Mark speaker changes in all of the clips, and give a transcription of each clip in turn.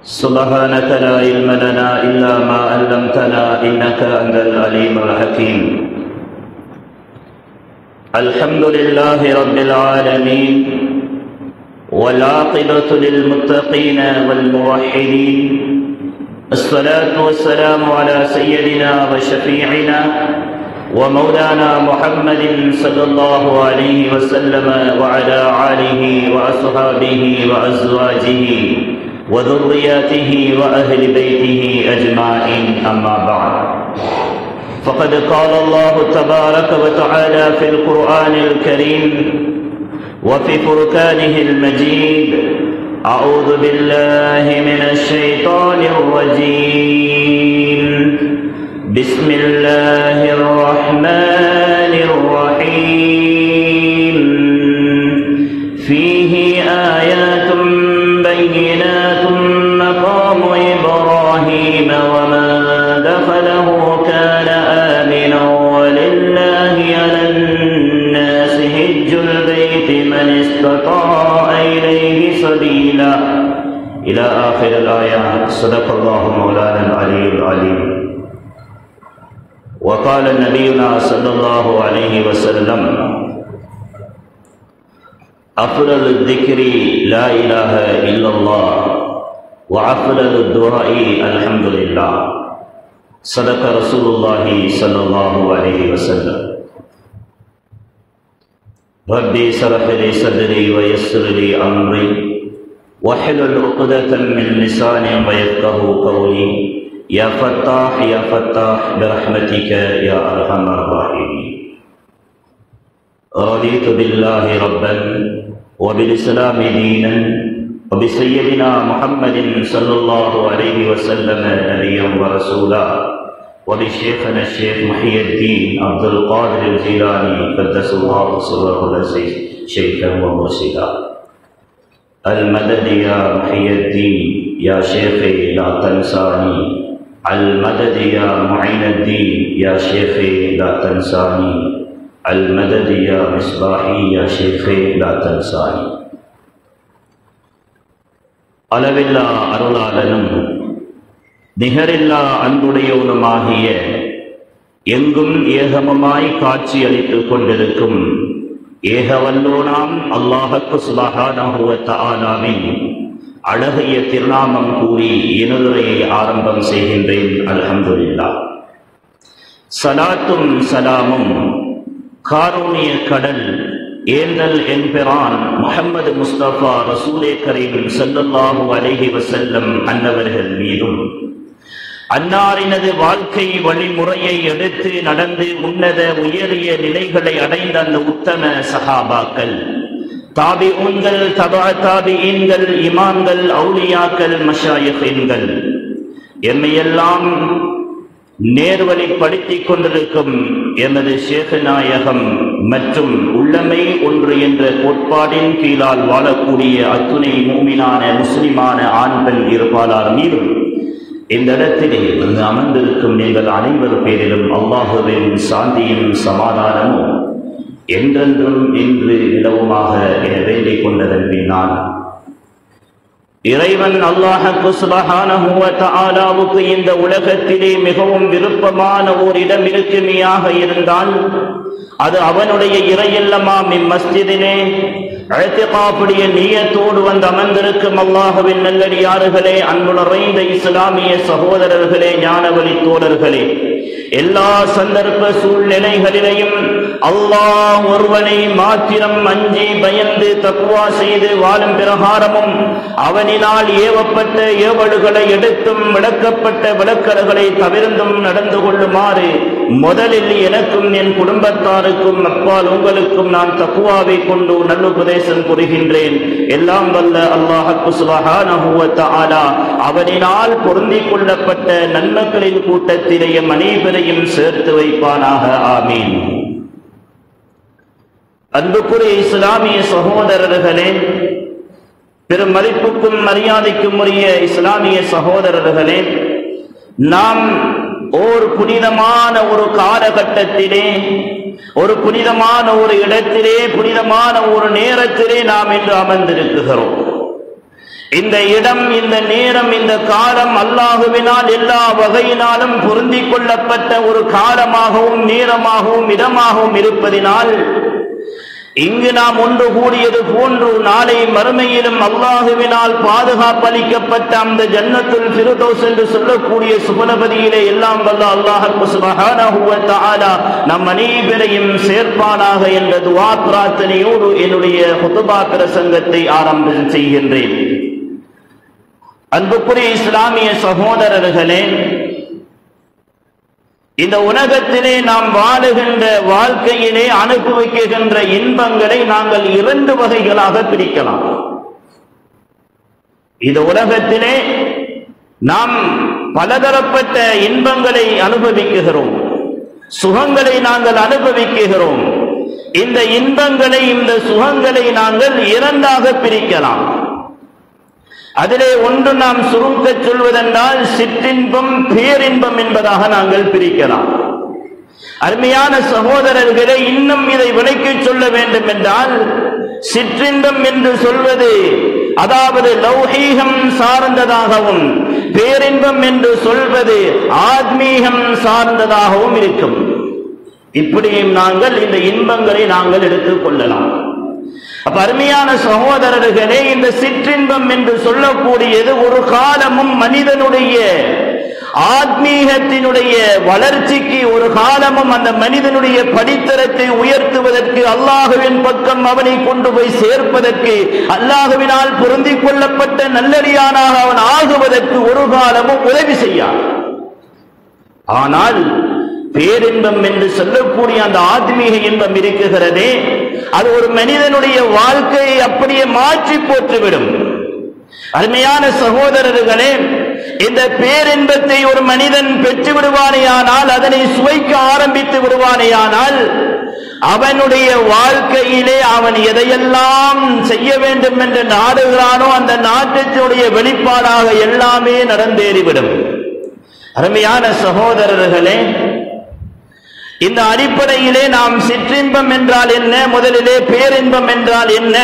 Speaker 1: سبحانك لا علم لنا إلا ما علمتنا إنك أنت العليم الحكيم. الحمد لله رب العالمين، والعاقبة للمتقين والموحدين. الصلاة والسلام على سيدنا وشفيعنا ومولانا محمد صلى الله عليه وسلم وعلى آله وأصحابه وأزواجه وذرياته وأهل بيته أجمعين، أما بعد. فقد قال الله تبارك وتعالى في القرآن الكريم وفي فرقانه المجيد: أعوذ بالله من الشيطان الرجيم، بسم الله الرحمن الرحيم. فيه آيات بينات مقام إبراهيم ومن دخله كان آمنا ولله على الناس حج البيت من استطاع إليه سبيلا إلى آخر الآيات. صدق الله مولانا العلي العليم. وقال نبينا صلى الله عليه وسلم: أفضل الذكر لا إله إلا الله وأفضل الدعاء الحمد لله. صدق رسول الله صلى الله عليه وسلم. ربي اشرح لي صدري ويسر لي أمري واحلل عقدة من لساني ويفقهوا قولي. يا فتاح يا فتاح برحمتك يا أرحم الراحمين. رضيت بالله ربا وبالإسلام دينا وبسيدنا محمد صلى الله عليه وسلم نبيا ورسولا وبشيخنا الشيخ محي الدين عبد القادر الجيلاني قدس الله سره العزيز شيخا ومرشدا. المدد يا محي الدين يا شيخي لا تنساني، المدد يا معين الدين يا شيخي لا تنساني، المدد يا مصباحي يا شيخي لا تنساني. அளவில்லா அருளாளனும் நிகரில்லா அன்புடையவனுமாகிய எங்கும் ஏகமமாய் காட்சி அளித்துக் கொண்டிருக்கும் ஏகவல்லோனாம் அல்லாஹ்வுக்கு சுப்ஹானஹு வ தஆலாவின் அழகிய திருநாமம் கூறி இனுரையை ஆரம்பம் செய்கின்றேன். அல்ஹம்துலில்லாஹ். சலாத்தும் சலாமும் காரூணிய கடல் ஏந்தல் என்பிரான் முஹம்மது முஸ்தபா ரசூலே கரீம் ஸல்லல்லாஹு அலைஹி வஸல்லம் அன்னவர்கள் மீதும், அன்னாரினது வாழ்க்கை வழிமுறையை எடுத்து நடந்து உன்னத உயரிய நிலைகளை அடைந்த அந்த உத்தம சஹாபாக்கள், தாபிஊன்கள், தபா தாபிஈன்கள், இமாம்கள், அவுலியாக்கள், மஷாயிஹீன்கள், எம்மையெல்லாம் நேர்வழிப்படுத்திக் கொண்டிருக்கும் எமது ஷேக் நாயகம் மற்றும் உள்ளமை ஒன்று என்ற கோட்பாடின் கீழால் வாழக்கூடிய அத்துணை மூமினான முஸ்லிமான ஆண் பெண் இருப்பாளர் மீதும் இந்த இடத்திலே வந்து அமர்ந்திருக்கும் நீங்கள் அனைவர் பேரிலும் அல்லாஹுவின் சாந்தியும் சமாதானமும் என்றென்றும் இன்று நிலவுமாக என வேண்டிக் கொண்டதன் பின்னால் இறைவன் அல்லாஹ்வுக்கு சுப்ஹானஹு வ தஆலாவுக்கு இந்த உலகத்திலே மிகவும் விருப்பமான ஓர் இடம் இருக்குமையாக இருந்தால் அது அவனுடைய இறையில்லமாம் இம்மஸ்ஜிதிலே இஅ்திகாஃபுடைய நியத்தோடு வந்து அமர்ந்திருக்கும் அல்லாஹ்வின் நல்லடியார்களே, அன்பு நிறைந்த இஸ்லாமிய சகோதரர்களே, ஞானவழி தோழர்களே, எல்லா சந்தர்ப்ப சூழ்நிலைகளிலேயும் அல்லாஹ் ஒருவனை மாத்திரம் அஞ்சி பயந்து தக்வா செய்து வாழும் பிரகாரமும் அவனினால் ஏவப்பட்ட ஏவல்களை எடுத்தும் விளக்கப்பட்ட விளக்கல்களை தவிர்த்தும் நடந்து கொள்ளுமாறு முதலில் எனக்கும் என் குடும்பத்தாருக்கும் அப்பால் உங்களுக்கும் நான் தக்வாவை கொண்டு நல்லுபதேசம் புரிகின்றேன். எல்லாம் வல்ல அல்லாஹ்வுக்கு சுப்ஹானஹு வ தஆலா அவனினால் பொருந்திக் கொள்ளப்பட்ட நன்மக்களின் கூட்டத்திலேயே அனைவரையும் சேர்த்து வைப்பானாக. ஆமீன். அன்புக்குரிய இஸ்லாமிய சகோதரர்களே, பெரும் மதிப்புக்கும் மரியாதைக்கும் உரிய இஸ்லாமிய சகோதரர்களே, நாம் ஓர் புனிதமான ஒரு காலகட்டத்திலே, ஒரு புனிதமான ஒரு இடத்திலே, புனிதமான ஒரு நேரத்திலே நாம் இன்று அமர்ந்திருக்கிறோம். இந்த இடம், இந்த நேரம், இந்த காலம் அல்லாஹுவினால் எல்லா வகையினாலும் பொருந்திக் கொள்ளப்பட்ட ஒரு காலமாகவும் நேரமாகவும் இடமாகவும் இருப்பதினால் இங்கு நாம் ஒன்று கூடியது போன்று நாளை மறுமையிலும் அல்லாஹுவினால் பாதுகாப்பளிக்கப்பட்ட அந்த ஜன்னத்துல் ஃபிர்தௌஸ் என்று சொல்லக்கூடிய சுபனபதியிலே எல்லாம் வல்ல அல்லாஹ் சுப்ஹானஹு வ தஆலா நம் அனைவரையும் சேர்ப்பானாக என்ற துஆ பிரார்த்தனையோடு என்னுடைய குத்பா பிரசங்கத்தை ஆரம்பம் செய்கின்றேன். அன்புக்குரிய இஸ்லாமிய சகோதரர்களே, இந்த உலகத்திலே நாம் வாழுகின்ற வாழ்க்கையிலே அனுபவிக்கின்ற இன்பங்களை நாங்கள் இரண்டு வகைகளாக பிரிக்கலாம். இந்த உலகத்திலே நாம் பலதரப்பட்ட இன்பங்களை அனுபவிக்கிறோம், சுகங்களை நாங்கள் அனுபவிக்கிறோம். இந்த இன்பங்களை, இந்த சுகங்களை நாங்கள் இரண்டாக பிரிக்கலாம். அதிலே ஒன்று நாம் சுருக்க சொல்வதென்றால் சிற்றின்பம், பேரின்பம் என்பதாக நாங்கள் பிரிக்கலாம். அருமையான சகோதரர்களை, இன்னும் இதை விளக்கி சொல்ல வேண்டும் என்றால், சிற்றின்பம் என்று சொல்வது அதாவது லௌகீகம் சார்ந்ததாகவும், பேரின்பம் என்று சொல்வது ஆத்மீகம் சார்ந்ததாகவும் இருக்கும். இப்படியும் நாங்கள் இந்த இன்பங்களை நாங்கள் எடுத்துக் கொள்ளலாம். அப்ப அருமையான சகோதரர்களே, இந்த சிற்றின்பம் என்று சொல்லக்கூடியது ஒரு காலமும் மனிதனுடைய ஆத்மீகத்தினுடைய வளர்ச்சிக்கு, ஒரு காலமும் அந்த மனிதனுடைய படித்தரத்தை உயர்த்துவதற்கு, அல்லாஹுவின் பக்கம் அவனை கொண்டு போய் சேர்ப்பதற்கு, அல்லாஹுவினால் பொருந்திக் கொள்ளப்பட்ட நல்லடியானாக அவன் ஆகுவதற்கு ஒரு காலமும் உதவி செய்யாது. ஆனால் பேரின்பம் என்று சொல்லக்கூடிய அந்த ஆத்மீக இன்பம் இருக்குகிறதே, அது ஒரு மனிதனுடைய வாழ்க்கையை அப்படியே மாற்றி போற்றுவிடும். அருமையான சகோதரர்களே, இந்த பேரின்பத்தை ஒரு மனிதன் பெற்று விடுவானேயானால், அதனை சுவைக்க ஆரம்பித்து விடுவானேயானால், அவனுடைய வாழ்க்கையிலே அவன் எதையெல்லாம் செய்ய வேண்டும் என்று நாடுகிறானோ அந்த நாட்டத்தினுடைய வெளிப்பாடாக எல்லாமே நடந்தேறிவிடும். அருமையான சகோதரர்களே, இந்த அடிப்படையிலே நாம் சிற்றின்பம் என்றால் என்ன, முதலிலே பேரின்பம் என்றால் என்ன,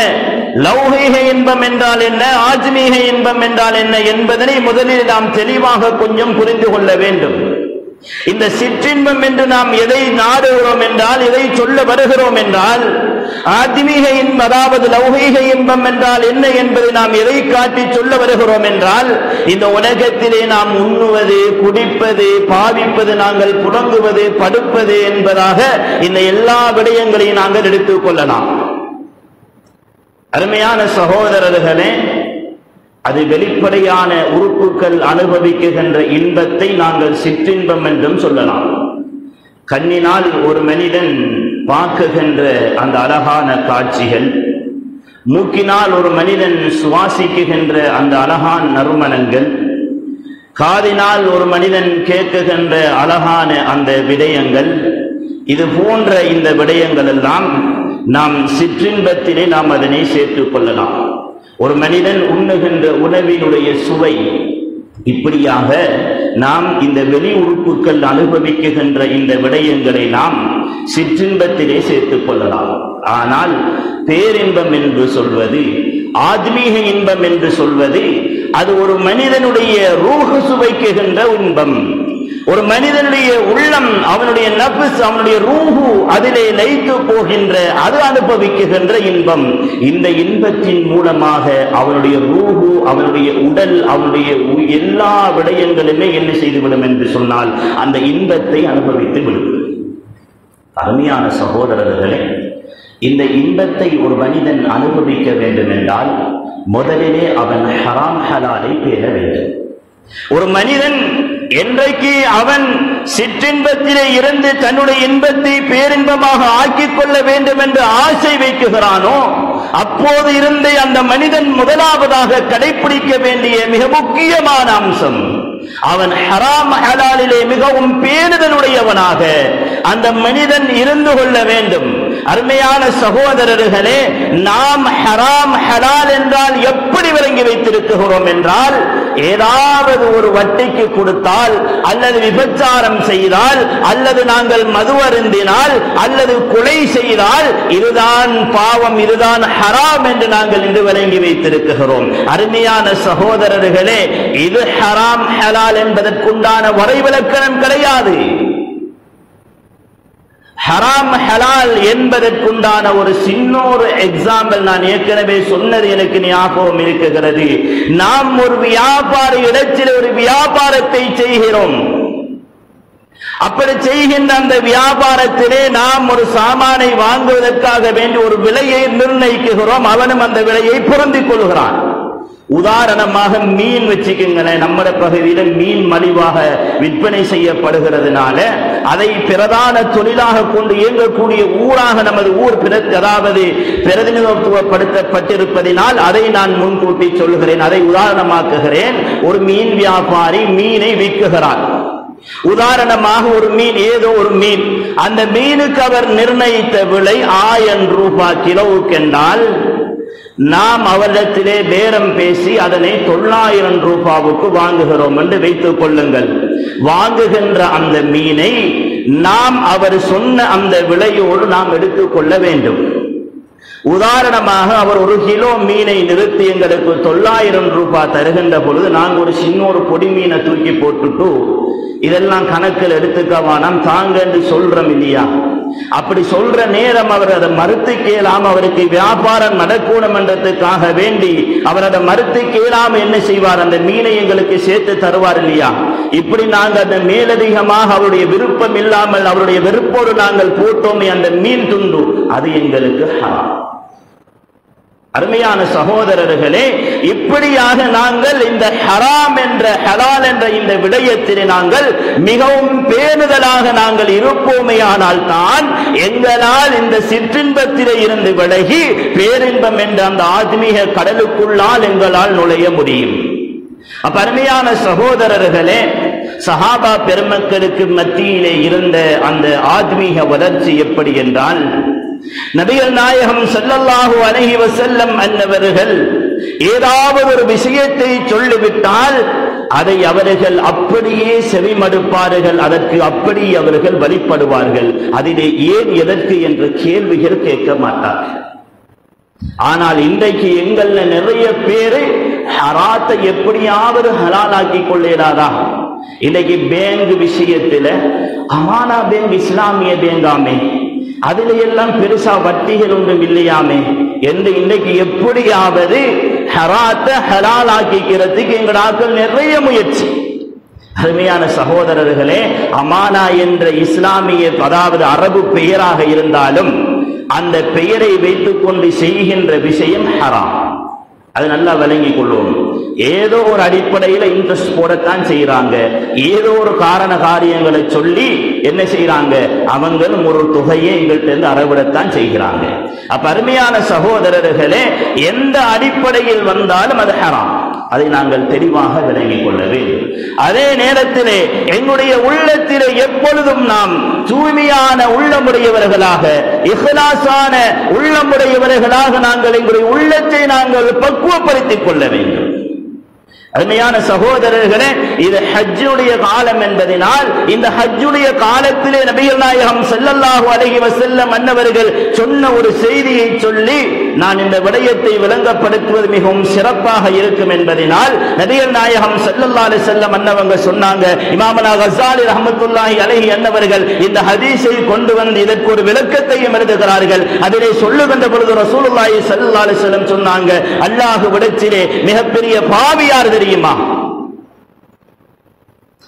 Speaker 1: லௌகீக இன்பம் என்றால் என்ன, ஆத்மீக இன்பம் என்றால் என்ன என்பதனை முதலில் நாம் தெளிவாக கொஞ்சம் புரிந்து கொள்ள வேண்டும். இந்த சிற்றின்பம் என்று நாம் எதை நாடுகிறோம் என்றால், எதை சொல்ல வருகிறோம் என்றால், ஆத்மீக இன்பம் அதாவது லௌகீக இன்பம் என்றால் என்ன என்பதை நாம் எதை காட்டி சொல்ல வருகிறோம் என்றால், இந்த உலகத்திலே நாம் உண்ணுவது, குடிப்பது, பாவிப்பது, நாங்கள் புறங்குவது, படுப்பது என்பதாக இந்த எல்லா விடயங்களையும் நாங்கள் எடுத்துக் கொள்ளலாம். அருமையான சகோதரர்களே, அது வெளிப்படையான உறுப்புகள் அனுபவிக்கின்ற இன்பத்தை நாங்கள் சிற்றின்பம் என்றும் சொல்லலாம். கண்ணினால் ஒரு மனிதன் பார்க்குகின்ற அந்த அழகான காட்சிகள், மூக்கினால் ஒரு மனிதன் சுவாசிக்குகின்ற அந்த அழகான நறுமணங்கள், காதினால் ஒரு மனிதன் கேட்குகின்ற அழகான அந்த விடயங்கள், இது போன்ற இந்த விடயங்கள் எல்லாம் நாம் சிற்றின்பத்திலே நாம் அதனை சேர்த்துக் கொள்ளலாம். ஒரு மனிதன் உண்ணுகின்ற உணவினுடைய சுவை, இப்படியாக நாம் இந்த வெளி உறுப்புகள் அனுபவிக்குகின்ற இந்த விடயங்களை நாம் சிற்றின்பத்திலே சேர்த்துக் கொள்ளலாம். ஆனால் பேரின்பம் என்று சொல்வது, ஆத்மீக இன்பம் என்று சொல்வது, அது ஒரு மனிதனுடைய ரூஹ் சுவைக்குகின்ற இன்பம். ஒரு மனிதனுடைய உள்ளம், அவனுடைய நஃப்ஸ், அவனுடைய ரூஹு அதிலே லயித்து போகின்ற, அது அனுபவிக்குகின்ற இன்பம். இந்த இன்பத்தின் மூலமாக அவனுடைய ரூஹு, அவனுடைய உடல், அவனுடைய எல்லா விடயங்களுமே என்ன செய்துவிடும் என்று சொன்னால் அந்த இன்பத்தை அனுபவித்து விடும். அருமையான சகோதரர்களே, இந்த இன்பத்தை ஒரு மனிதன் அனுபவிக்க வேண்டும் என்றால் முதலிலே அவன் ஹராம் ஹலாலை பேண வேண்டும். ஒரு மனிதன் என்றைக்கு அவன் சிற்றின்பத்திலே இருந்து தன்னுடைய இன்பத்தை பேரின்பமாக ஆக்கிக் கொள்ள வேண்டும் என்று ஆசை வைக்குகிறானோ, அப்போது இருந்தே அந்த மனிதன் முதலாவதாக கடைபிடிக்க வேண்டிய மிக முக்கியமான அம்சம், அவன் ஹராம் ஹலாலிலே மிகவும் பேணுதலுடையவனாக அந்த மனிதன் இருந்து கொள்ள வேண்டும். அருமையான சகோதரர்களே, நாம் ஹராம் ஹலால் என்றால் எப்படி விளங்கி வைத்திருக்கிறோம் என்றால், ஏதாவது ஒரு வட்டிக்கு கொடுத்தால், அல்லது விபச்சாரம் செய்தால், அல்லது நாங்கள் மது அருந்தினால், அல்லது கொலை செய்தால் இதுதான் பாவம், இதுதான் ஹராம் என்று நாங்கள் இன்று விளங்கி வைத்திருக்கிறோம். அருமையான சகோதரர்களே, இது ஹராம் ஹலால் என்பதற்குண்டான வரைவிலக்கணம் கிடையாது. ஹராம் ஹலால் என்பதற்குண்டான ஒரு சின்னொரு எக்ஸாம்பிள் நான் ஏற்கனவே சொன்னது எனக்கு ஞாபகம் இருக்கிறது. நாம் ஒரு வியாபார இடத்தில் ஒரு வியாபாரத்தை செய்கிறோம். அப்படி செய்கின்ற அந்த வியாபாரத்திலே நாம் ஒரு சாமானை வாங்குவதற்காக வேண்டி ஒரு விலையை நிர்ணயிக்கிறோம். அவனும் அந்த விலையை பொருந்திக் கொள்கிறான். உதாரணமாக மீன் வச்சுக்கங்களேன், நம்ம பகுதியில் மீன் மலிவாக விற்பனை செய்யப்படுகிறதுனால அதை பிரதான தொழிலாக கொண்டு இயங்கக்கூடிய ஊராக நமது ஊர் அதாவது பிரதிநிதித்துவப்படுத்தப்பட்டிருப்பதினால் அதை நான் முன்கூட்டி சொல்கிறேன். அதை உதாரணமாக்குகிறேன். ஒரு மீன் வியாபாரி மீனை விற்குகிறார். உதாரணமாக ஒரு மீன், ஏதோ ஒரு மீன், அந்த மீனுக்கு அவர் நிர்ணயித்த விலை 1000 ரூபாய் கிலோவுக்கு என்றால், நாம் அவரிடத்திலே பேரம் பேசி அதனை 900 ரூபாவுக்கு வாங்குகிறோம் என்று வைத்துக் கொள்ளுங்கள். வாங்குகின்ற அந்த மீனை நாம் அவர் சொன்ன அந்த விலையோடு நாம் எடுத்துக்கொள்ள வேண்டும். உதாரணமாக அவர் 1 கிலோ மீனை நிறுத்தி எங்களுக்கு 900 ரூபாய் தருகின்ற பொழுது நாங்கள் ஒரு சின்ன ஒரு பொடி மீனை தூக்கி போட்டுட்டு இதெல்லாம் கணக்கில் எடுத்துக்கவா நாம் தாங்க என்று சொல்றோம் இல்லையா? அப்படி சொல்ற நேரம் அவர் அதை மறுத்து கேளாம, அவருக்கு வியாபாரம் நடக்கணும் என்றதுக்காக வேண்டி அவர் அதை மறுத்து கேளாம என்ன செய்வார், அந்த மீனை எங்களுக்கு சேர்த்து தருவார் இல்லையா? இப்படி நாங்கள் அந்த மேலதிகமாக அவருடைய விருப்பம் இல்லாமல் அவருடைய வெறுப்போடு நாங்கள் போட்டோமே அந்த மீன் துண்டு, அது எங்களுக்கு ஹராம். அருமையான சகோதரர்களே, இப்படியாக நாங்கள் இந்த ஹராம் என்ற ஹலால் என்ற இந்த விடயத்திலே நாங்கள் மிகவும் பேணுதலாக நாங்கள் இருப்போமேயானால் தான் எங்களால் இந்த சிற்றின்பத்திலே இருந்து விலகி பேரின்பம் என்ற அந்த ஆத்மீக கடலுக்குள்ளால் எங்களால் நுழைய முடியும். அப்ப அருமையான சகோதரர்களே, சஹாபா பெருமக்களுக்கு மத்தியிலே இருந்த அந்த ஆத்மீக வளர்ச்சி எப்படி என்றால், நபிகள் நாயகம் ஸல்லல்லாஹு அலைஹி வஸல்லம் அன்னவர்கள் ஏதாவது ஒரு விஷயத்தை சொல்லிவிட்டால் அதை அவர்கள் அப்படியே செவிமடுப்பார்கள், அதற்கு அப்படி அவர்கள் வழிபடுவார்கள். அதிலே ஏன் எதற்கு என்ற கேள்விகள் கேட்க மாட்டார்கள். ஆனால் இன்றைக்கு எங்கள்ல நிறைய பேரு ஹராத்தை எப்படியாவது ஹலாலாக்கி கொள்ளேடாதா. இன்னைக்கு பேங்க் விஷயத்துல அமானா பேங்க் இஸ்லாமிய பேங்காமே, அதுல எல்லாம் பெருசா வட்டிகள் ஒன்றும் இல்லையாமே என்று இன்றைக்கு எப்படியாவது ஹராத்தை ஹலாலாக்கிக்கிறதுக்கு எங்களாக்கள் நிறைய முயற்சி. அருமையான சகோதரர்களே, அமானா என்ற இஸ்லாமிய அதாவது அரபு பெயராக இருந்தாலும் அந்த பெயரை வைத்துக் கொண்டு செய்கின்ற விஷயம் ஹராம். அது நல்லா விளங்கிக் கொள்வோம். ஏதோ ஒரு அடிப்படையில் இன்ட்ரெஸ்ட் போடத்தான் செய்யறாங்க. ஏதோ ஒரு காரண காரியங்களை சொல்லி என்ன செய்யறாங்க, அவங்களும் ஒரு தொகையை எங்கள்கிட்ட இருந்து அறவிடத்தான் செய்கிறாங்க. அப்ப அருமையான சகோதரர்களே, எந்த அடிப்படையில் வந்தாலும் அது ஹராம். அதை நாங்கள் தெளிவாக விளங்கிக் கொள்ள வேண்டும். அதே நேரத்திலே எங்களுடைய உள்ளத்திலே எப்பொழுதும் நாம் தூய்மையான உள்ளமுடையவர்களாக, இஹ்லாஸான உள்ளமுடையவர்களாக நாங்கள் எங்களுடைய உள்ளத்தை நாங்கள் பக்குவப்படுத்திக் கொள்ள வேண்டும். அருமையான சகோதரர்களே, இது ஹஜ்ஜுடைய காலம் என்பதனால் இந்த ஹஜ்ஜுடைய காலத்திலே நபிகள் நாயகம் ஸல்லல்லாஹு அலைஹி வஸல்லம் அன்னவர்கள் சொன்ன ஒரு செய்தியை சொல்லி நான் இந்த விடயத்தை விளங்கப்படுத்துவது மிகவும் சிறப்பாக இருக்கும் என்பதனால் நபிகள் நாயகம் ஸல்லல்லாஹு அலைஹி வஸல்லம் அன்னவங்க சொன்னாங்க. இமாமனா கஸாலி ரஹ்மத்துல்லாஹி அலைஹி அன்னவர்கள் இந்த ஹதீஸை கொண்டு வந்து இதற்கு ஒரு விளக்கத்தையும் எழுதுகிறார்கள். அதிலே சொல்லுகின்ற பொழுது ரசூலுல்லாஹி ஸல்லல்லாஹு அலைஹி வஸல்லம் சொன்னாங்க, அல்லாஹ்விடத்திலே மிகப்பெரிய பாவி யார் தெரியுமா?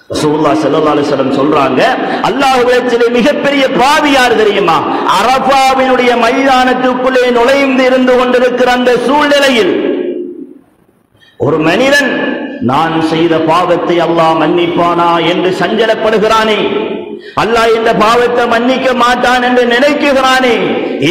Speaker 1: ரசூலுல்லாஹி ஸல்லல்லாஹு அலைஹி வஸல்லம் சொல்றாங்க, அல்லாஹ்விடத்திலே மிகப்பெரிய பாவி யார் தெரியுமா? அரஃபாவினுடைய மைதானத்துக்குள்ளே நுழைந்து இருந்து கொண்டிருக்கிற அந்த சூழ்நிலையில் ஒரு மனிதன் நான் செய்த பாவத்தை அல்லாஹ் மன்னிப்பானா என்று சஞ்சலப்படுகிறானே, அல்லாஹ் இந்த பாவத்தை மன்னிக்க மாட்டான் என்று நினைக்கிறானே,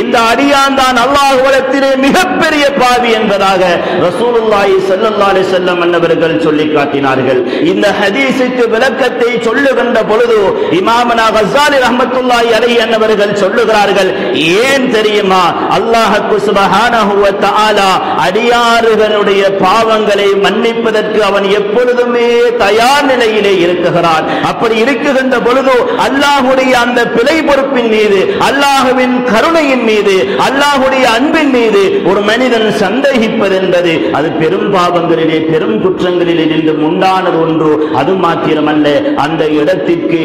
Speaker 1: இந்த அடியான் தான் அல்லாஹ்விடத்திலே மிகப்பெரிய பாவி என்பதாக ரசூலுல்லாஹி ஸல்லல்லாஹு அலைஹி வஸல்லம் அன்னவர்கள் சொல்லி காட்டினார்கள். இந்த ஹதீஸுக்கு விளக்கத்தை சொல்லுகின்ற பொழுது இமாமனா கஸாலி ரஹ்மத்துல்லாஹி அலைஹி அன்னவர்கள் சொல்லுகிறார்கள், ஏன் தெரியுமா? அல்லாஹ் சுப்ஹானஹு வ தஆலா அடியார்களுடைய பாவங்களை மன்னிப்பதற்கு அவன் எப்பொழுதுமே தயார் நிலையிலே இருக்கிறான். அப்படி இருக்குகின்ற பொழுது அல்லாஹ்வுடைய அந்த பிழை பொறுப்பின் மீது, அல்லாஹ்வின் கருணையின் மீது, அல்லாஹ்வுடைய அன்பின் மீது ஒரு மனிதன் சந்தேகிப்பது என்பது அது பெரும் பாவங்களிலே பெரும் குற்றங்களிலே நின்று உண்டானது ஒன்று. அது மாத்திரமல்ல, அந்த இடத்திற்கு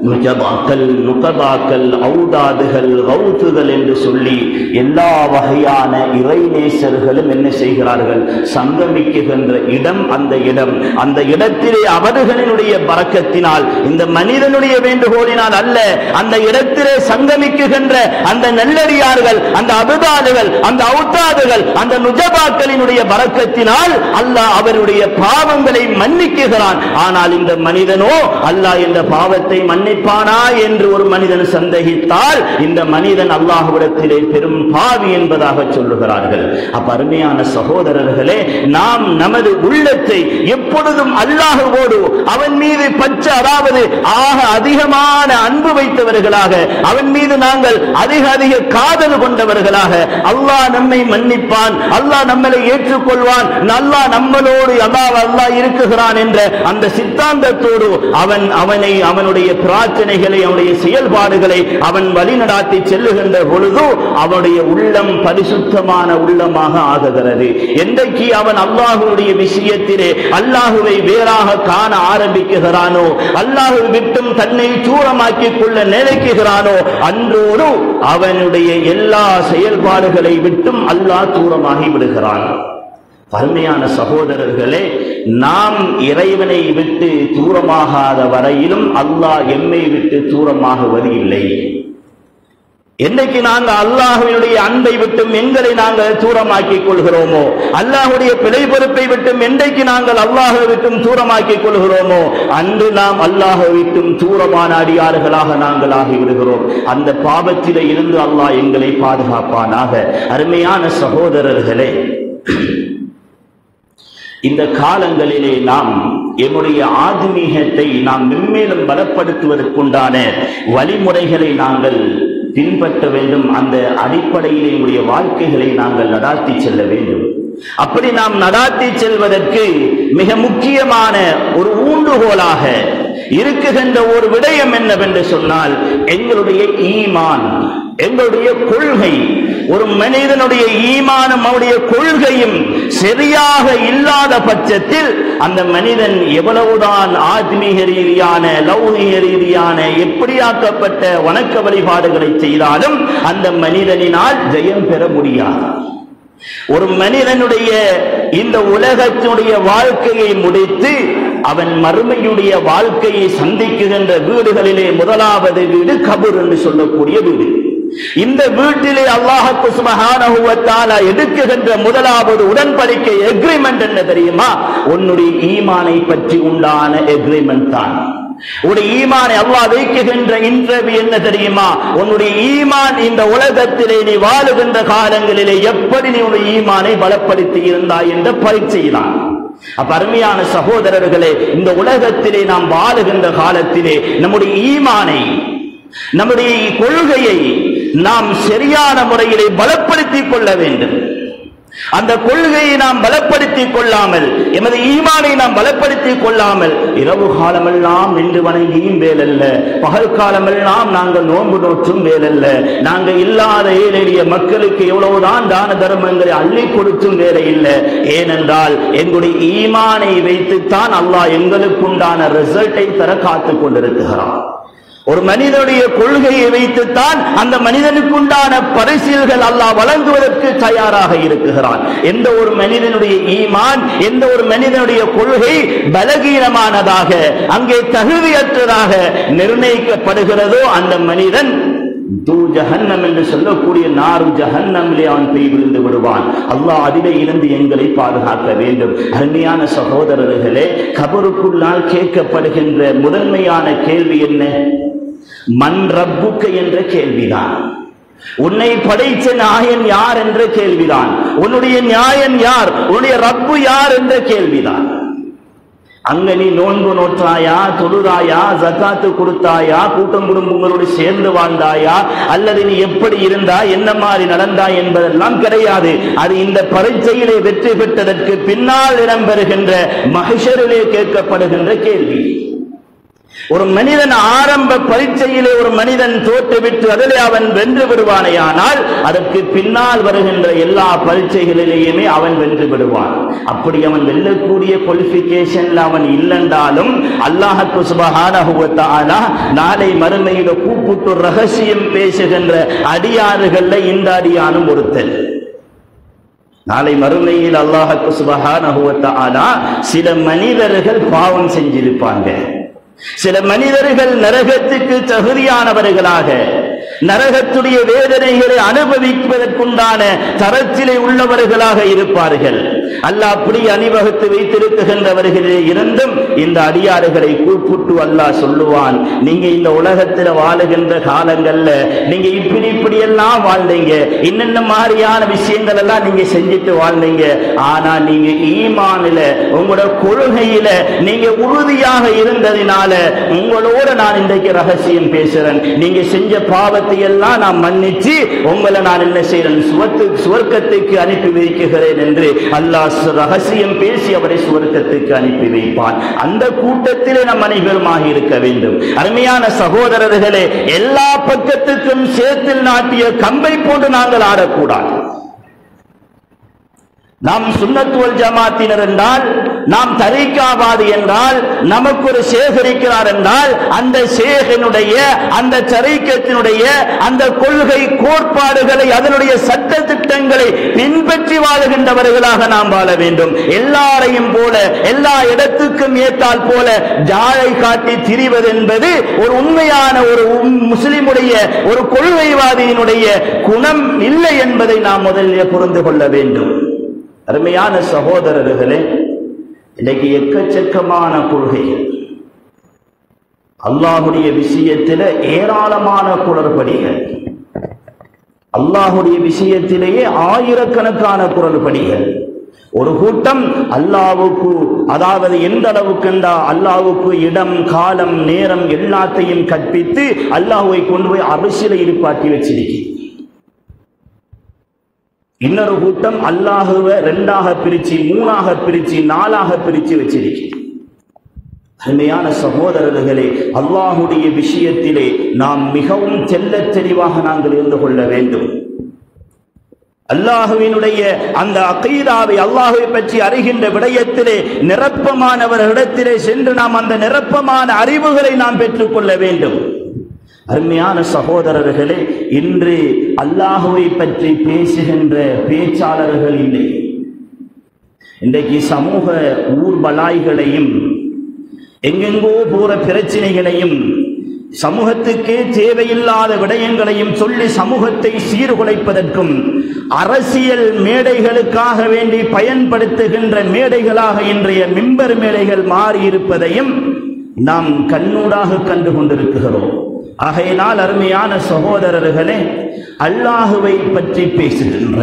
Speaker 1: நுஜபாக்கள், நுகபாக்கள், ஔதாதுகள், கௌத்துகள் என்று சொல்லி எல்லா வகையான இறைநேசர்களும் என்ன செய்கிறார்கள்? சங்கமிக்குகின்ற இடம் அந்த இடம். அந்த இடத்திலே அவர்களினுடைய பரக்கத்தினால், இந்த மனிதனுடைய வேண்டுகோளினால் அல்ல, அந்த இடத்திலே சங்கமிக்குகின்ற அந்த நல்லடியார்கள், அந்த அபுதாதுகள், அந்த ஔதாதுகள், அந்த நுஜபாக்களினுடைய பரக்கத்தினால் அல்லாஹ் அவருடைய பாவங்களை மன்னிக்குகிறான். ஆனால் இந்த மனிதனோ அல்லாஹ் இந்த பாவத்தை மன்னிப்பானா என்று ஒரு மனிதன் சந்தேகித்தால் இந்த மனிதன் அல்லாஹ்விடத்திலே பெரும் பாவி என்பதாக சொல்லுகிறார்கள். அப்ப அருமையான சகோதரர்களே, நாம் நமது உள்ளத்தை எப்பொழுதும் அல்லாஹ்வோடு அவன் மீது பற்று, அதாவது ஆக அதிகமான அன்பு வைத்தவர்களாக, அவன் மீது நாங்கள் அதிக அதிக காதல் கொண்டவர்களாக, அல்லாஹ் நம்மை மன்னிப்பான், அல்லாஹ் நம்மளை ஏற்றுக்கொள்வான், அல்லாஹ் நம்மளோடு அல்லாஹ் இருக்குகிறான் என்ற அந்த சித்தாந்தத்தோடு அவனுடைய பிரார்த்தனைகளை, அவனுடைய செயல்பாடுகளை அவன் வழிநடாத்தி செல்லுகின்ற பொழுது அவனுடைய உள்ளம் பரிசுத்தமான உள்ளமாக ஆகுகிறது. என்றைக்கு அவன் அல்லாஹ்வுடைய விஷயத்திலே அல்லாஹ்வை வேறாக காண ஆரம்பிக்குகிறானோ, அல்லாஹ்வை விட்டும் தன்னை தூரமாக்கிக் கொள்ள நினைக்குகிறானோ, அன்றோடு அவனுடைய எல்லா செயல்பாடுகளை விட்டும் அல்லாஹ் தூரமாகி விடுகிறான். அருமையான சகோதரர்களே, நாம் இறைவனை விட்டு தூரமாகாத வரையிலும் அல்லாஹ் எம்மை விட்டு தூரமாகுவது இல்லை. என்னைக்கு நாங்கள் அல்லாஹ்வினுடைய அன்பை விட்டும் எங்களை நாங்கள் தூரமாக்கிக் கொள்கிறோமோ, அல்லாஹ்வுடைய பிழை பொறுப்பை விட்டும் என்றைக்கு நாங்கள் அல்லாஹ்வை விட்டும் தூரமாக்கிக் கொள்கிறோமோ, அன்று நாம் அல்லாஹ்வை விட்டும் தூரமான அடியார்களாக நாங்கள் ஆகிவிடுகிறோம். அந்த பாவத்திலே இருந்து அல்லாஹ் எங்களை பாதுகாப்பானாக. அருமையான சகோதரர்களே, இந்த காலங்களிலே நாம் எம்முடைய ஆத்மீகத்தை நாம் மென்மேலும் பலப்படுத்துவதற்குண்டான வழிமுறைகளை நாங்கள் பின்பற்ற வேண்டும். அந்த அடிப்படையில் எங்களுடைய வாழ்க்கைகளை நாங்கள் நடாத்தி செல்ல வேண்டும். அப்படி நாம் நடாத்தி செல்வதற்கு மிக முக்கியமான ஒரு ஊன்றுகோலாக இருக்குகின்ற ஒரு விடயம் என்னவென்று சொன்னால், எங்களுடைய ஈமான், எங்களுடைய கொள்கை. ஒரு மனிதனுடைய ஈமானும் அவருடைய கொள்கையும் சரியாக இல்லாத பட்சத்தில் அந்த மனிதன் எவ்வளவுதான் ஆத்மீக ரீதியான, லௌகீக ரீதியான எப்படியாக்கப்பட்ட வணக்க வழிபாடுகளை செய்தாலும் அந்த மனிதனினால் ஜெயம் பெற முடியாது. ஒரு மனிதனுடைய இந்த உலகத்தினுடைய வாழ்க்கையை முடித்து அவன் மறுமையுடைய வாழ்க்கையை சந்திக்குகின்ற வீடுகளிலே முதலாவது வீடு கபர் என்று சொல்லக்கூடிய வீடு. இந்த வீட்டிலே அல்லாஹ் சுப்ஹானஹு வ தஆலா எடுக்குகின்ற முதலாவது உடன்படிக்கை, எக்ரிமெண்ட் என்ன தெரியுமா? உன்னுடைய ஈமானை பற்றி உண்டான எக்ரிமெண்ட் தான். உன்னுடைய ஈமானை அல்லாஹ் வைக்குகின்ற இன்டர்வியூ என்ன தெரியுமா? உன்னுடைய ஈமான் இந்த உலகத்திலே நீ வாழுகின்ற காலங்களிலே எப்படி நீ உன்னுடைய ஈமானை பலப்படுத்தி இருந்தாய் என்ற பரீட்சை தான். அப்ப அருமையான சகோதரர்களே, இந்த உலகத்திலே நாம் வாழுகின்ற காலத்திலே நம்முடைய ஈமானை, நம்முடைய கொள்கையை நாம் சரியான முறையிலே பலப்படுத்திக் கொள்ள வேண்டும். அந்த கொள்கையை நாம் பலப்படுத்திக் கொள்ளாமல், எமது ஈமானை நாம் பலப்படுத்திக் கொள்ளாமல் இரவு காலமெல்லாம் நின்று வணங்கியும் வேலல்ல, பகல் காலமெல்லாம் நாங்கள் நோன்பு நோற்றும் வேலல்ல, நாங்கள் இல்லாத ஏழை எளிய மக்களுக்கு எவ்வளவுதான் தான தர்மங்களை அள்ளி கொடுத்தும் வேலை இல்லை. ஏனென்றால் எங்களுடைய ஈமானை வைத்துத்தான் அல்லாஹ் எங்களுக்குண்டான ரிசல்ட்டை தர காத்துக் கொண்டிருக்கிறான். ஒரு மனிதனுடைய கொள்கையை வைத்துத்தான் அந்த மனிதனுக்குண்டான பரிசில்கள் அல்லாஹ் வழங்குவதற்கு தயாராக இருக்கிறான். எந்த ஒரு மனிதனுடைய ஈமான், எந்த ஒரு மனிதனுடைய கொள்கை பலகீனமானதாக, அங்கே தகுதியற்றதாக நிர்ணயிக்கப்படுகிறதோ அந்த மனிதன் ஜஹன்னம் என்று சொல்லக்கூடிய நாரு ஜஹன்னமிலே அவன் போய் விழுந்து விடுவான். அல்லாஹ் அதிலே இருந்து எங்களை பாதுகாக்க வேண்டும். அருமையான சகோதரர்களே, கபருக்குள்ளால் கேட்கப்படுகின்ற முதன்மையான கேள்வி என்ன? மன் ரப்புக்க என்ற கேள்விதான். உன்னை படைத்த நாயன் யார் என்ற கேள்விதான். உன்னுடைய நியாயன் யார், உன்னுடைய ரப்பு யார் என்ற கேள்விதான். அங்க நீ நோன்பு நோற்றாயா, தொழுதாயா, ஜகாத்து கொடுத்தாயா, கூட்டம் குடும்பங்களோடு சேர்ந்து வாழ்ந்தாயா, அல்லது நீ எப்படி இருந்தா, என்ன மாதிரி நடந்தாய் என்பதெல்லாம் கிடையாது. அது இந்த பரீட்சையிலே வெற்றி பெற்றதற்கு பின்னால் இடம்பெறுகின்ற மஹ்ஷரிலே கேட்கப்படுகின்ற கேள்வி. ஒரு மனிதன் ஆரம்ப பரீட்சையிலே ஒரு மனிதன் தோற்றுவிட்டு அதிலே அவன் வென்று விடுவானேயானால் அதற்கு பின்னால் வருகின்ற எல்லா பரீட்சைகளிலேயுமே அவன் வென்று விடுவான். அப்படி அவன் வெல்லக்கூடிய குவாலிஃபிகேஷன்ல அவன் இல்லைன்றாலும் அல்லாஹ் சுப்ஹானஹு வ தஆலா நாளை மறுமையில கூப்பிட்டு ரகசியம் பேசுகின்ற அடியாறுகள்ல இந்த அடியானும் ஒருத்தன். நாளை மறுமையில் அல்லாஹ் சுப்ஹானஹு வ தஆலா சில மனிதர்கள் பாவம் செஞ்சிருப்பாங்க, சில மனிதர்கள் நரகத்துக்கு தகுதியானவர்களாக நரகத்துடைய வேதனைகளை அனுபவிப்பதற்குண்டான தரத்திலே உள்ளவர்களாக இருப்பார்கள். அல்லாஹ் அப்படி அணிவகுத்து வைத்திருக்கின்றவர்களே இருந்தும் இந்த அடியாறுகளை கூப்பிட்டு அல்லாஹ் சொல்லுவான், நீங்க இந்த உலகத்தில் வாழுகின்ற காலங்கள்ல நீங்க இப்படி எல்லாம் வாழ்ந்தீங்க, இன்னென்ன மாதிரியான விஷயங்கள் எல்லாம் நீங்க செஞ்சுட்டு வாழ்ந்தீங்க. ஆனா நீங்க ஈமானில உங்களோட கொள்கையில நீங்க உறுதியாக இருந்ததினால உங்களோட நான் இன்றைக்கு ரகசியம் பேசுறேன். நீங்க செஞ்ச பாவத்தை எல்லாம் நான் மன்னிச்சு உங்களை நான் என்ன செய்றேன், சுவர்க்கத்துக்கு அனுப்பி வைக்கிறேன் என்று அல்லாஹ் ரகசியம் பேசி அவரை சுவர்க்கத்துக்கு அனுப்பி வைப்பான். அந்த கூட்டத்திலே நம் அனைவருமாக இருக்க வேண்டும். அருமையான சகோதரர்களே, எல்லா பக்கத்துக்கும் சேத்தில் நாட்டிய கம்பை போன்று நாங்கள் ஆடக்கூடாது. நாம் சுன்னத் வல் ஜமாத்தினர் என்றால், நாம் தரீகாவாதி என்றால், நமக்கு ஒரு ஷேக் இருக்கிறார் என்றால் அந்த ஷேகினுடைய அந்த தரீகத்தினுடைய அந்த கொள்கை கோட்பாடுகளை அதனுடைய சட்ட திட்டங்களை பின்பற்றி வாழுகின்றவர்களாக நாம் வாழ வேண்டும். எல்லாரையும் போல எல்லா இடத்துக்கும் ஏற்றால் போல ஜாலை காட்டி திரிவது என்பது ஒரு உண்மையான ஒரு முஸ்லிமுடைய ஒரு கொள்கைவாதியினுடைய குணம் இல்லை என்பதை நாம் முதலில் புரிந்து கொள்ள வேண்டும். அருமையான சகோதரர்களே, இன்னைக்கு எக்கச்சக்கமான கொள்கைகள், அல்லாஹுடைய விஷயத்திலே ஏராளமான குளறுபடிகள், அல்லாஹுடைய விஷயத்திலேயே ஆயிரக்கணக்கான குளறுபடிகள். ஒரு கூட்டம் அல்லாஹ்வுக்கு, அதாவது எந்த அளவுக்கு என்றால் அல்லாஹ்வுக்கு இடம் காலம் நேரம் எல்லாத்தையும் கற்பித்து அல்லாஹ்வை கொண்டு போய் அரசியலை இருப்பாட்டி வச்சிருக்கிறது. இன்னொரு கூட்டம் அல்லாஹுவை ரெண்டாக பிரிச்சு, மூணாக பிரிச்சு, நாலாக பிரிச்சு வச்சிருக்கிறது. அருமையான சகோதரர்களே, அல்லாஹுடைய விஷயத்திலே நாம் மிகவும் தெள்ளத் தெளிவாக நாங்கள் இருந்து கொள்ள வேண்டும். அல்லாஹுவினுடைய அந்த அகீதாவை, அல்லாஹுவை பற்றி அறிகின்ற விடயத்திலே நிரப்பமானவர்களிடத்திலே சென்று நாம் அந்த நிரப்பமான அறிவுகளை நாம் பெற்றுக்கொள்ள வேண்டும். அருமையான சகோதரர்களே, இன்று அல்லாஹுவை பற்றி பேசுகின்ற பேச்சாளர்கள் இல்லை. இன்றைக்கு சமூக ஊர்வலாய்களையும் எங்கெங்கோ போற பிரச்சனைகளையும் சமூகத்துக்கே தேவையில்லாத விடயங்களையும் சொல்லி சமூகத்தை சீர்குலைப்பதற்கும் அரசியல் மேடைகளுக்காக வேண்டி பயன்படுத்துகின்ற மேடைகளாக இன்றைய மிம்பர் மேடைகள் மாறியிருப்பதையும் நாம் கண்ணூடாக கண்டு கொண்டிருக்கிறோம். ஆகையினால் அருமையான சகோதரர்களே, அல்லாஹுவை பற்றி பேசுகின்ற,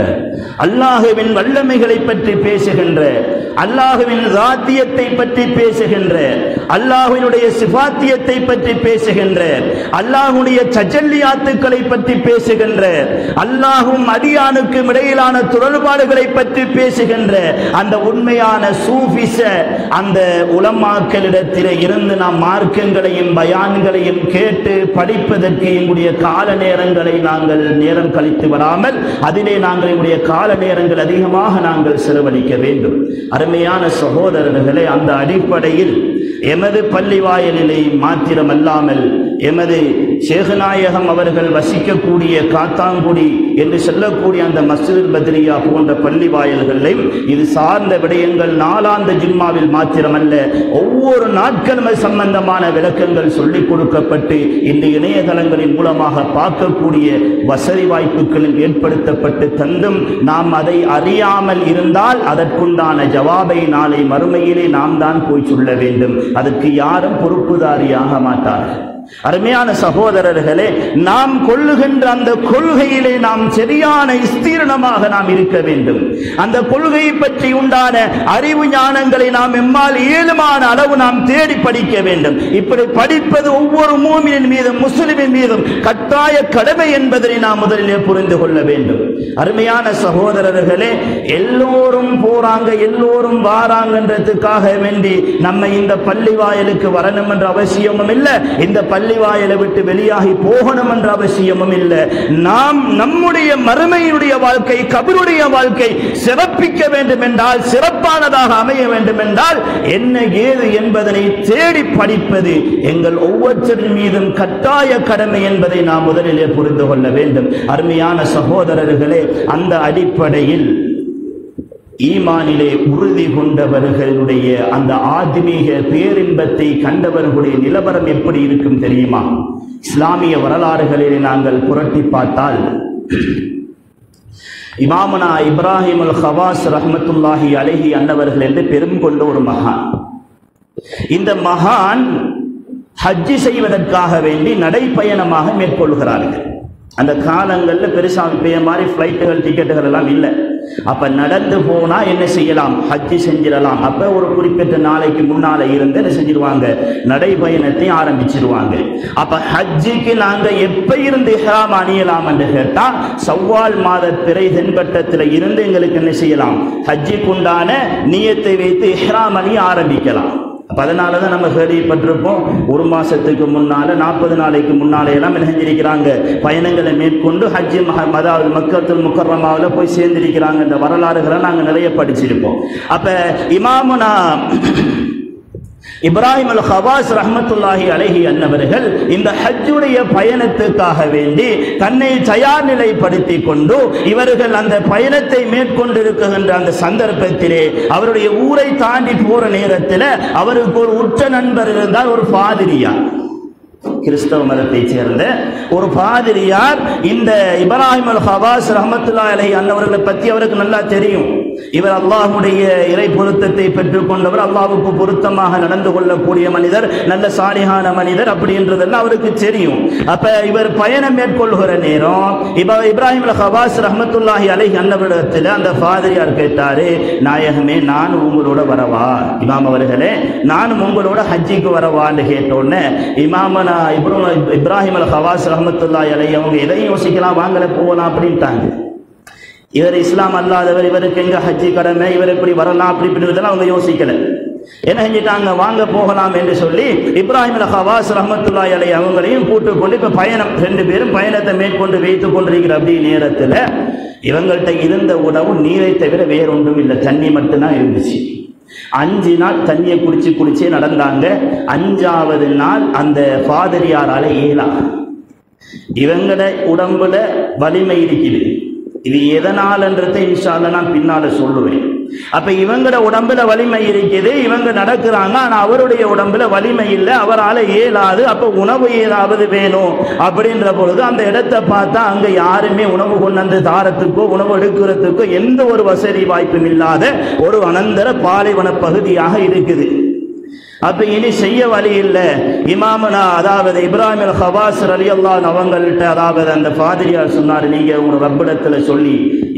Speaker 1: அல்லாஹுவின் வல்லமைகளை பற்றி பேசுகின்ற, அல்லாஹுவின் ராத்தியத்தை பற்றி பேசுகின்ற, அல்லாஹுவினுடைய சிபாத்தியத்தை பற்றி பேசுகின்ற, அல்லாஹுடைய தஜல்லியாத்துக்களை பற்றி பேசுகின்ற, அல்லாஹும் அடியானுக்கும் இடையிலான தொடர்பாடுகளை பற்றி பேசுகின்ற அந்த உண்மையான சூஃபிச அந்த உலமாக்களிடத்திலே இருந்து நாம் மார்க்கங்களையும் பயான்களையும் கேட்டு படிப்பதற்கு எங்களுடைய கால நேரங்களை நாங்கள் நேரம் கழித்து வராமல் அதிலே நாங்கள் எங்களுடைய கால நேரங்கள் அதிகமாக நாங்கள் செலவழிக்க வேண்டும். அருமையான சகோதரர்களே, அந்த அடிப்படையில் எமது பள்ளி வாயிலை மாத்திரமல்லாமல் எமது சேகநாயகம் அவர்கள் வசிக்கக்கூடிய காத்தாங்குடி என்று சொல்லக்கூடிய அந்த மஸ்ஜித் பத்ரியா போன்ற பள்ளி வாயில்களையும் இது சார்ந்த விடயங்கள் நாளாந்த ஜிம்மாவில் மாத்திரமல்ல ஒவ்வொரு நாட்களும் சம்பந்தமான விளக்கங்கள் சொல்லிக் கொடுக்கப்பட்டு இந்த இணையதளங்களின் மூலமாக பார்க்கக்கூடிய வசதி வாய்ப்புகளும் ஏற்படுத்தப்பட்டு தந்தும் நாம் அதை அறியாமல் இருந்தால் அதற்குண்டான ஜவாபை நாளை மறுமையிலே நாம் தான் போய் சொல்ல வேண்டும். அதற்கு யாரும் பொறுப்புதாரியாக மாட்டார்கள்.
Speaker 2: அருமையான சகோதரர்களே, நாம் கொள்ளுகின்ற அந்த கொள்கையிலே நாம் சரியான விஸ்தீர்ணமாக நாம் இருக்க வேண்டும். அந்த கொள்கையை பற்றி உண்டான அறிவு ஞானங்களை நாம் எம்மால் ஏழுமான அளவு நாம் தேடி படிக்க வேண்டும். இப்படி படிப்பது ஒவ்வொரு மூமினின் மீதும் முஸ்லிமின் மீதும் கட்டாய கடமை என்பதை நாம் முதலிலே புரிந்து கொள்ள வேண்டும். அருமையான சகோதரர்களே, எல்லோரும் போறாங்க, எல்லோரும் வாராங்கன்றதுக்காக வேண்டி நம்ம இந்த பள்ளி வாயிலுக்கு வரணும் என்ற அவசியமும் இல்லை, இந்த பள்ளி வாயிலை விட்டு வெளியாகி போகணும் என்ற அவசியமும் இல்லை. நாம் நம்முடைய மறுமையினுடைய வாழ்க்கை, கபருடைய வாழ்க்கை சிறப்பிக்க வேண்டும் என்றால், சிறப்பானதாக அமைய வேண்டும் என்றால் என்ன ஏது என்பதனை தேடி படிப்பது எங்கள் ஒவ்வொருத்தரின் மீதும் கட்டாய கடமை என்பதை நாம் முதலிலே புரிந்து கொள்ள வேண்டும். அருமையான சகோதரர்களே, அந்த அடிப்படையில் ஈமானிலே உறுதி கொண்டவர்களுடைய அந்த ஆத்மீக பேரின்பத்தை கண்டவர்களுடைய நிலவரம் எப்படி இருக்கும் தெரியுமா? இஸ்லாமிய வரலாறுகளிலே நாங்கள் புரட்டி பார்த்தால், இமாமுனா இப்ராஹிம் அல் ஹவாஸ் ரஹ்மத்துல்லாஹி அலைஹி அன்னவர்கள் என்று பெரும் கொண்ட ஒரு மகான். இந்த மகான் ஹஜ்ஜி செய்வதற்காக வேண்டி நடைப்பயணமாக மேற்கொள்கிறார்கள். அந்த காலங்களில் பெருசா மாதிரி ஃப்ளைட்டுகள் டிக்கெட்டுகள் எல்லாம் இல்லை. அப்ப நடந்து போனா என்ன செய்யலாம்? ஹஜ்ஜி செஞ்சிடலாம். அப்ப ஒரு குறிப்பிட்ட நாளைக்கு முன்னால இருந்து என்ன செஞ்சிருவாங்க? நடைபயணத்தை ஆரம்பிச்சிருவாங்க. அப்ப ஹஜ்ஜிக்கு நாங்க எப்ப இருந்து இஹ்ராம் அணியலாம் என்று கேட்டா, ஷவ்வால் மாத பிறை தென்பட்டத்தில் இருந்து எங்களுக்கு என்ன செய்யலாம்? ஹஜ்ஜிக்கு உண்டான நியத்தை வைத்து இஹ்ராம் அணிய ஆரம்பிக்கலாம். அதனாலதான் நம்ம கேள்விப்பட்டிருப்போம், ஒரு மாசத்துக்கு முன்னால 40 நாளைக்கு முன்னாலே எல்லாம் என்ன செஞ்சிருக்கிறாங்க? பயணங்களை மேற்கொண்டு ஹஜ்ஜி அதாவது மக்கத்துல் முக்கர்ரமாவில் போய் சேர்ந்திருக்கிறாங்க. இந்த வரலாறுகளை நாங்கள் நிறைய படிச்சிருப்போம். அப்ப இமாமுனா இப்ராஹிம் அல் ஹவாஸ் ரஹ்மத்துல்லாஹி அலைஹி அன்னவர்கள் இந்த ஹஜ்ஜுடைய பயணத்துக்காக வேண்டி தன்னை தயார் நிலைப்படுத்தி கொண்டு இவர்கள் அந்த பயணத்தை மேற்கொண்டிருக்கின்ற அந்த சந்தர்ப்பத்திலே அவருடைய ஊரை தாண்டி போற நேரத்தில் அவருக்கு ஒரு உற்ற நண்பர் இருந்தால், ஒரு பாதிரியார், கிறிஸ்தவ மதத்தை சேர்ந்த ஒரு பாதிரியார். இந்த இப்ராஹிம் அல் ஹவாஸ் ரஹ்மத்துல்லாஹி அலைஹி அன்னவர்களை பற்றி அவருக்கு நல்லா தெரியும். இவர் அல்லாஹ்வுடைய இறை பொருத்தத்தை பெற்றுக் கொண்டவர், அல்லாஹ்வுக்கு பொருத்தமாக நடந்து கொள்ளக்கூடிய மனிதர், நல்ல சாலிஹான மனிதர் அப்படின்றதெல்லாம் அவருக்கு தெரியும். அப்ப இவர் பயணம் மேற்கொள்கிற நேரம் இப்ராஹிம் அல் ஹவாஸ் ரஹ்மத்துல்லாஹி அலைஹி அன்னவரிடத்தில் அந்த ஃபாதரியார் கேட்டாரு, நாயகமே நானும் உங்களோட வரவா? இமாம் அவர்களே, நானும் உங்களோட ஹஜ்ஜிக்கு வரவான்னு கேட்டோன்னே இமாமனா இப்ராஹிம் அல் ஹவாஸ் ரஹ்மத்துல்லாஹி அலைஹி அவங்க எதையும் யோசிக்கலாம், வாங்கல போகலாம் அப்படின்ட்டாங்க. இவர் இஸ்லாம் அல்லாதவர், இவருக்கு எங்க ஹஜ்ஜி கடமை, இவர் எப்படி வரலாம் அப்படி இப்படின்றதெல்லாம் அவங்க யோசிக்கல. என்ன செஞ்சிட்டாங்க? வாங்க போகலாம் என்று சொல்லி இப்ராஹிம் அல் ஹவாஸ் ரஹ்மத்துல்லாஹி அலைஹி அவங்களையும் கூட்டுக்கொண்டு இப்ப பயணம், 2 பேரும் பயணத்தை மேற்கொண்டு வைத்துக் கொண்டிருக்கிற அப்படி நேரத்தில் இவங்கள்ட்ட இருந்த உணவு நீரை தவிர வேறொன்றும் இல்லை, தண்ணி மட்டும்தான் இருந்துச்சு. 5 நாள் தண்ணியை குடிச்சே நடந்தாங்க. 5வது நாள் அந்த ஃபாதரியாரால ஏலாம். இவங்கள உடம்புல வலிமை இருக்குது. இது எதனால்ன்றதை இன்ஷா அல்லாஹ் நான் பின்னால சொல்லுவேன். அப்ப இவங்களோட உடம்புல வலிமை இருக்குது, இவங்க நடக்கிறாங்க, ஆனா அவருடைய உடம்புல வலிமை இல்லை, அவரால் இயலாது. அப்ப உணவு ஏதாவது வேணும் அப்படின்ற பொழுது அந்த இடத்தை பார்த்தா அங்க யாருமே உணவு கொண்டு தாரத்துக்கோ உணவு எடுக்கிறதுக்கோ எந்த ஒரு வசதி வாய்ப்பும் இல்லாத ஒரு அனந்தர பாலைவன பகுதியாக இருக்குது. அப்ப இனி செய்ய வழி இல்லை. இமாமனா அதாவது இப்ராஹிம் அல் ஹவாஸ் ரலியல்லாஹு அவங்கள்ட்ட அதாவது அந்த ஃபாதிரியார் சொன்னார், நீங்க உங்க ரப்பிடத்துல சொல்லி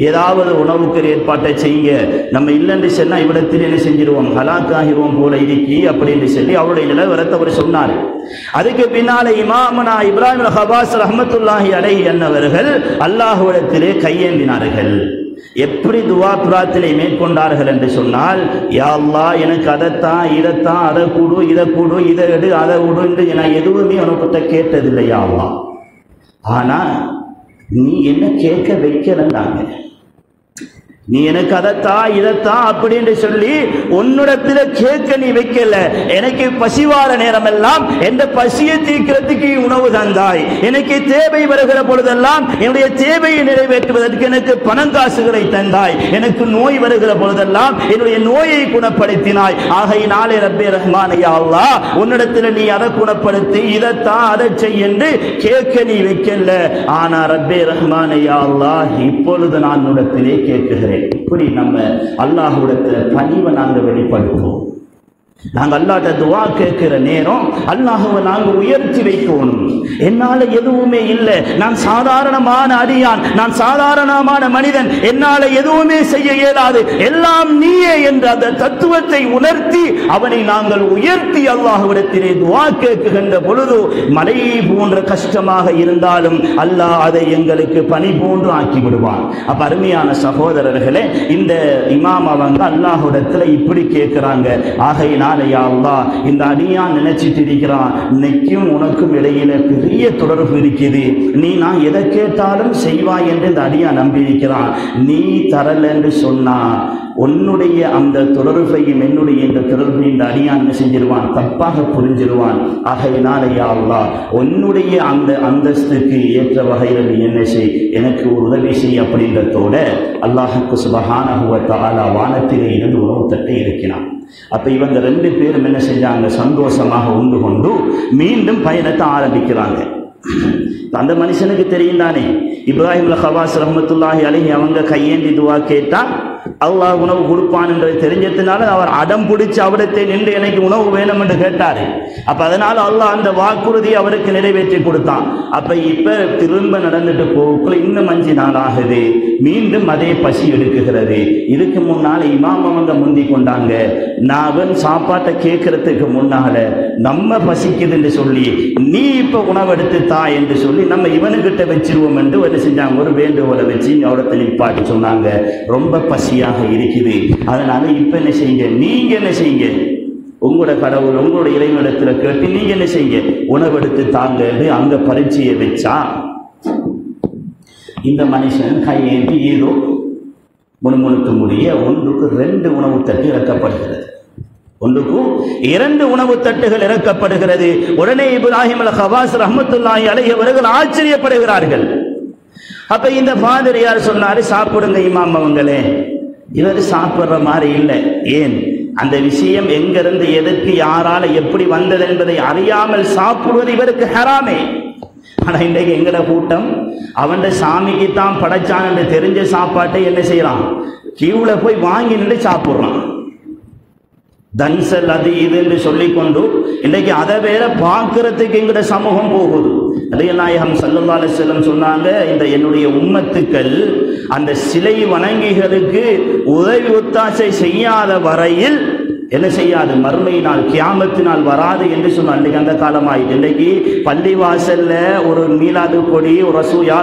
Speaker 2: ஏதாவது உணவுக்கு ஏற்பாட்டை செய்யுங்க, நம்ம இல்லைன்னு சொன்னா இவ்விடத்தில் என்ன செஞ்சிருவோம், ஹலாக்காகிருவோம் போல இருக்கி அப்படின்னு சொல்லி அவருடைய நிலவரத்தை அவர் சொன்னார். அதுக்கு பின்னால இமாமனா இப்ராஹிம் அல் ஹவாஸ் ரஹ்மத்துல்லாஹி அலைஹி அன்னவர்கள் அல்லாஹ்விடத்திலே கையேந்தினார்கள். எப்படி துவா பிரார்த்தனை மேற்கொண்டார்கள் என்று சொன்னால், யா அல்லாஹ் எனக்கு அதைத்தான் இதைத்தான், அதை கொடு இதை கொடு இதை எடு அதை விடு என்று நான் எதுவுமே உனக்கிட்ட கேட்டதில்லை யா அல்லாஹ். ஆனா நீ என்ன கேட்க வைக்கலன்னாங்க. நீ எனக்கு அதைத்தா இதைத்தா அப்படின்னு சொல்லி உன்னிடத்துல கேட்க நீ வைக்கல. எனக்கு பசிவார நேரம் எல்லாம் எந்த பசியை தீர்க்கிறதுக்கு உணவு தந்தாய், எனக்கு தேவை வருகிற பொழுதெல்லாம் என்னுடைய தேவையை நிறைவேற்றுவதற்கு எனக்கு பணங்காசுகளை தந்தாய், எனக்கு நோய் வருகிற பொழுதெல்லாம் என்னுடைய நோயை குணப்படுத்தினாய். ஆகையினாலே ரப்பே ரஹ்மான் யா அல்லாஹ் உன்னிடத்துல நீ அதை குணப்படுத்தி இதைத்தான் அதை செய் என்று கேட்க நீ வைக்கல. ஆனா ரப்பே ரஹ்மான் யா அல்லாஹ் இப்பொழுது நான் உன்னிடத்திலே கேட்கிறேன். இப்படி நம்ம அல்லாஹ்விடத்தில் பணிவை நாங்கள் வெளிப்படுத்துவோம். நாங்கள் அல்லாஹ்ட்ட துஆ கேட்கிற நேரம் அல்லாஹ்வை நாங்கள் உயர்த்தி வைக்கணும். என்னால எதுவுமே இல்லை, நான் சாதாரணமான அடியான், நான் சாதாரணமான மனிதன், என்னால எதுவுமே செய்ய இயலாது, எல்லாம் நீயே என்ற அந்த தத்துவத்தை உணர்த்தி அவனை நாங்கள் உயர்த்தி அல்லாஹ்விடத்திலே துஆ கேட்கின்ற பொழுது மலை போன்ற கஷ்டமாக இருந்தாலும் அல்லாஹ் அதை எங்களுக்கு பனி போன்று ஆக்கி விடுவான். அப்ப அருமையான சகோதரர்களே, இந்த இமாம் அவங்க அல்லாஹ்விடத்துல இப்படி கேட்கிறாங்க. ஆகையினால் யா அல்லாஹ், இந்த அடியான் நினைச்சிட்டு இருக்கிறான், இன்னைக்கும் உனக்கும் இடையில பெரிய தொடர்பு இருக்குது, நீ நான் எதை கேட்டாலும் செய்வாய் என்று இந்த அடியான் நம்பி இருக்கிறான். நீ தரல என்று சொன்னா உன்னுடைய அந்த தொடர்பையும் என்னுடைய இந்த தொடர்பையும் இந்த அடியான் செஞ்சிருவான், தப்பாக புரிஞ்சிருவான். ஆகையினால யா அல்லாஹ், உன்னுடைய அந்த அந்தஸ்துக்கு ஏற்ற வகையில் நீ என்ன செய், எனக்கு ஒரு உதவி செய் அப்படின்றதோட அல்லாஹ்வுக்கு சுப்ஹானஹு வ தஆலா வானத்திலே இருந்து உணவு தட்டை இறக்கினான். அப்ப இவங்க ரெண்டு பேரும் என்ன செஞ்சாங்க, சந்தோஷமாக உண்டு கொண்டு மீண்டும் பயணத்தை ஆரம்பிக்கிறாங்க. அந்த மனுஷனுக்கு தெரியும் தானே, இப்ராஹிம் அல்-ஹவாஸ் ரஹ்மத்துல்லாஹி அலைஹி அவங்க கையேந்தி துஆ கேட்டா அல்லாஹ் உணவு கொடுப்பான் என்றது தெரிஞ்சதுனால அவர் அடம் பிடிச்சு அவரத்தை நின்று எனக்கு உணவு வேணும் என்று கேட்டாரு. அப்ப அதனால அல்லாஹ் அந்த வாக்குறுதி அவருக்கு நிறைவேற்றி கொடுத்தான். அப்ப இப்ப திரும்ப நடந்துட்டு போக்குள்ள இன்னும் 5 நாள் ஆகுது, மீண்டும் அதே பசி எடுக்குகிறது. இதுக்கு முன்னால இமாம் அவங்க முந்தி கொண்டாங்க, நான் சாப்பாட்டை கேட்கறதுக்கு முன்னால நம்ம பசிக்குது என்று சொல்லி நீ இப்ப உணவெடுத்து தா என்று சொல்லி நம்ம இவனுக்கிட்ட வச்சிருவோம் என்று என்ன செஞ்சாங்க, ஒரு வேண்டுகோளை வச்சு அவரத்தை நிப்பாட்டி சொன்னாங்க, ரொம்ப பசியாக இருக்குது, அதனால இப்ப என்ன செய்யுங்க, நீங்க என்ன செய்யுங்க, உங்களோட கடவுள் உங்களுடைய இறைவனிடத்துல கேட்டு நீங்க என்ன செய்யுங்க, உணவெடுத்து தாங்க. அங்க பரீட்சையை வச்சா இந்த மனுஷன் கையேந்தி ஏதோ முணுமுணுக்க முடிய ஒன்றுக்கு 2 உணவு தட்டு இறக்கப்படுகிறது, ஒன்றுக்கு 2 உணவு தட்டுகள் இறக்கப்படுகிறது. உடனே இப்ராஹிம் அல்-ஹவாஸ் ரஹ்மத்துல்லாஹி அலைஹி அவர்கள் ஆச்சரியப்படுகிறார்கள். அப்ப இந்த பாதிரியார் சொன்னாரு, சாப்பிடுங்க இமாம் அவங்களே. இவர் சாப்பிடுற மாதிரி இல்லை. ஏன், அந்த விஷயம் எங்கிருந்து எதற்கு யாரால எப்படி வந்தது என்பதை அறியாமல் சாப்பிடுவது இவருக்கு ஹராமே. ஆனா இன்றைக்கு எங்கட கூட்டம் அவன் சாமிக்கு தான் படைச்சான் என்று தெரிஞ்ச சாப்பாட்டை என்ன செய்யறான், கியூல போய் வாங்கி நின்று சாப்பிடுறான். தன்சல் அது இது என்று சொல்லிக்கொண்டு இன்றைக்கு அதை வேற பார்க்கறதுக்கு எங்கட சமூகம் போகுது. நபிகள் நாயகம் ஸல்லல்லாஹு அலைஹி வஸல்லம் சொன்னாங்க, இந்த என்னுடைய உம்மத்துக்கள் அந்த சிலை வணங்கிகளுக்கு உதவி ஒத்தாசை செய்யாத வரையில் என்ன செய்யாது, மறுமை நாள் கியாமத்து நாள் வராது என்று சொன்னார். இன்றைக்கு அந்த காலம் ஆயிட்டு. இன்றைக்கு பள்ளி வாசல்ல ஒரு மீலாது கொடி, ஒரு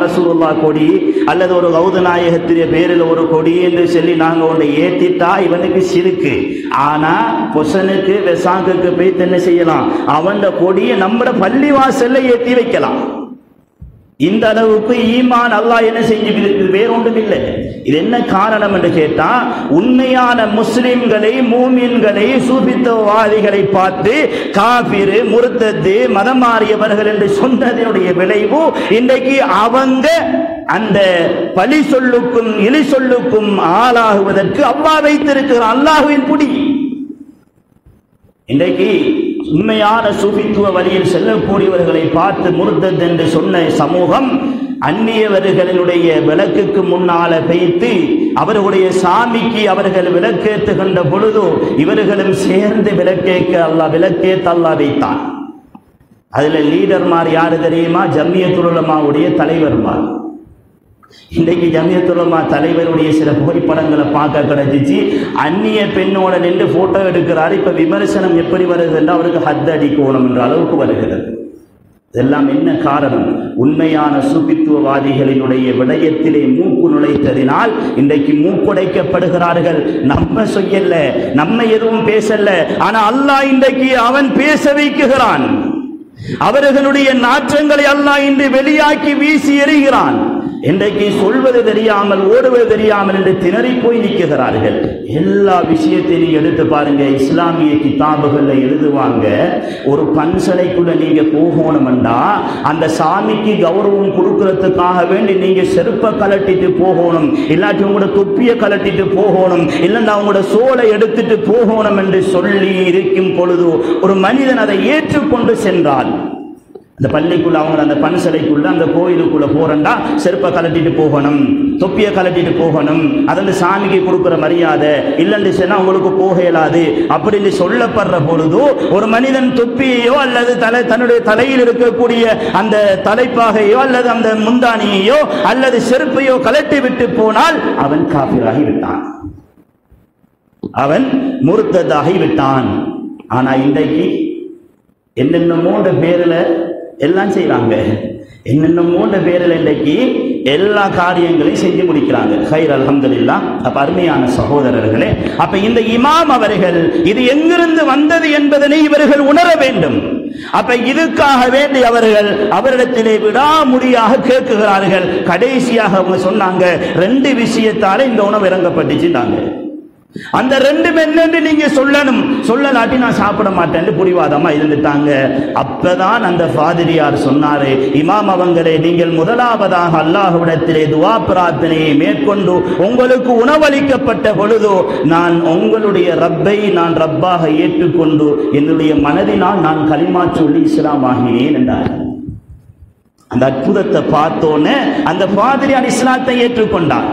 Speaker 2: ரசூலுல்லாஹ் கொடி அல்லது ஒரு கௌத நாயகத்திய பேரில் ஒரு கொடி என்று சொல்லி நாங்க ஒன்றை ஏத்திட்டா இவனுக்கு சிறுக்கு. ஆனா பொசனுக்கு வெசாங்குக்கு போய் என்ன செய்யலாம், அவன் கொடியை நம்ம பள்ளி வாசல்ல ஏற்றி வைக்கலாம். இந்த அளவுக்கு ஈமான் அல்லாஹ் என்ன செஞ்சு வேறொன்றும் இல்லை. இது என்ன காரணம் என்று கேட்டா, உண்மையான முஸ்லிம்களை மூமின்களை சூபித்தவாதிகளை பார்த்து காபிர் முர்த்தது மதம் மாறியவர்கள் என்று சொன்னதனுடைய விளைவு இன்றைக்கு அவங்க அந்த பழி சொல்லுக்கும் இழி சொல்லுக்கும் ஆளாகுவதற்கு அல்லாஹ் வைத்திருக்கிறான். அல்லாஹ்வின் புடி. இன்றைக்கு உண்மையான சூஃபித்துவ வழியில் செல்லக்கூடியவர்களை பார்த்து முர்த்தத் என்று சொன்ன சமூகம் அந்நியவர்களினுடைய விளக்குக்கு முன்னால வைத்து அவர்களுடைய சாமிக்கு அவர்கள் விளக்கேற்றுகின்ற பொழுது இவர்களும் சேர்ந்து விளக்கேற்க அல்லாஹ் வைத்தான். அதுல லீடர்மார் யாரு தெரியுமா, ஜம்மியத்துல் உலமாவுடைய தலைவர்மார். இன்றைக்கு ஜம்மியத்துல் உலமா தலைவருடைய சில புகைப்படங்களை பார்க்க கிடைச்சிச்சு. அந்நிய பெண்ணோட நின்று போட்டோ எடுக்கிறார். இப்ப விமர்சனம் எப்படி வருகிறது, அவருக்கு ஹத் அடிக்கணும் என்ற அளவுக்கு வருகிறது. இதெல்லாம் என்ன காரணம், உண்மையான சூபித்துவவாதிகளினுடைய விடயத்திலே மூக்கு நுழைத்ததினால் இன்றைக்கு மூக்குடைக்கப்படுகிறார்கள். நம்ம செய்யல, நம்ம எதுவும் பேசல, ஆனா அல்லாஹ் இன்றைக்கு அவன் பேச வைக்குகிறான். அவர்களுடைய நாற்றங்களை அல்லாஹ் இன்று வெளியாக்கி வீசி எறிகிறான். இன்றைக்கு சொல்வது தெரியாமல் ஓடுவது தெரியாமல் என்று திணறி போய் நிற்கிறார்கள். எல்லா விஷயத்தையும் எடுத்து பாருங்க, இஸ்லாமிய கிதாபுகள்ல எழுதுவாங்க, ஒரு பன்சலைக்குள்ள நீங்க போகணும்டா அந்த சாமிக்கு கௌரவம் கொடுக்கறதுக்காக வேண்டி நீங்க செருப்பை கலட்டிட்டு போகணும், இல்லாட்டி உங்களோட தொப்பியை கலட்டிட்டு போகணும், இல்லைன்னா உங்களோட சோலை எடுத்துட்டு போகணும் என்று சொல்லி இருக்கும் பொழுது ஒரு மனிதன் அதை ஏற்றுக்கொண்டு சென்றால் அந்த பள்ளிக்குள்ள அவங்க அந்த பன்சலைக்குள்ள அந்த கோயிலுக்குள்ள போறண்டா செருப்பை கலட்டிட்டு போகணும், தொப்பியை கலட்டிட்டு போகணும், அது சாமிக்கு கொடுக்குற மரியாதை இல்லைன்னு சொன்னா உங்களுக்கு போக இயலாது அப்படின்னு சொல்லப்படுற பொழுது ஒரு மனிதன் தொப்பியையோ அல்லது தன்னுடைய தலையில் இருக்கக்கூடிய அந்த தலைப்பாகையோ அல்லது அந்த முந்தானியையோ அல்லது செருப்பையோ கலட்டி விட்டு போனால் அவன் காபிராகி விட்டான், அவன் முர்த்ததாகி விட்டான். ஆனா இன்றைக்கு என்னென்னமோ பேர்ல எல்லாம் செய்யறாங்க, என்னென்னமோ பேரில் இன்றைக்கு எல்லா காரியங்களையும் செஞ்சு முடிக்கிறாங்க. ஹைர் அல்ஹம்துலில்லாஹ். அப்ப அருமையான சகோதரர்களே, அப்ப இந்த இமாம் அவர்கள் இது எங்கிருந்து வந்தது என்பதனை இவர்கள் உணர வேண்டும். அப்ப இதுக்காக வேண்டி அவர்கள் அவரிடத்திலே விடாமுடியாக கேட்குகிறார்கள். கடைசியாக அவங்க சொன்னாங்க, 2 விஷயத்தால இந்த உணவு இறங்கப்பட்டுச்சுட்டாங்க. அந்த 2 என்னன்னு நீங்க சொல்லணும், சொல்லலாட்டி நான் சாப்பிட மாட்டேன்னு புரிவாதமா இருந்துட்டாங்க. அப்பதான் அந்த ஃபாதிரியார் சொன்னாரு, இமாம் அவங்களே, நீங்கள் முதலாவதாக அல்லாஹ்விடத்திலே துஆ பிரார்த்தனையை மேற்கொண்டு உங்களுக்கு உணவளிக்கப்பட்ட பொழுது நான் உங்களுடைய ரப்பை நான் ரப்பாக ஏற்றுக்கொண்டு என்னுடைய மனதினால் நான் கலிமா சொல்லி இஸ்லாமாகினேன் என்றார். அந்த அற்புதத்தை பார்த்தோன்னே அந்த ஃபாதிரியார் இஸ்லாத்தை ஏற்றுக்கொண்டார்.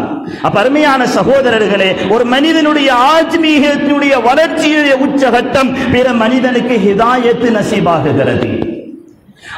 Speaker 2: அப்ப அருமையான சகோதரர்களே, ஒரு மனிதனுடைய ஆத்மீகத்தினுடைய வளர்ச்சியுடைய உச்சகட்டம் பிற மனிதனுக்கு ஹிதாயத்து நசீபாகுகிறது.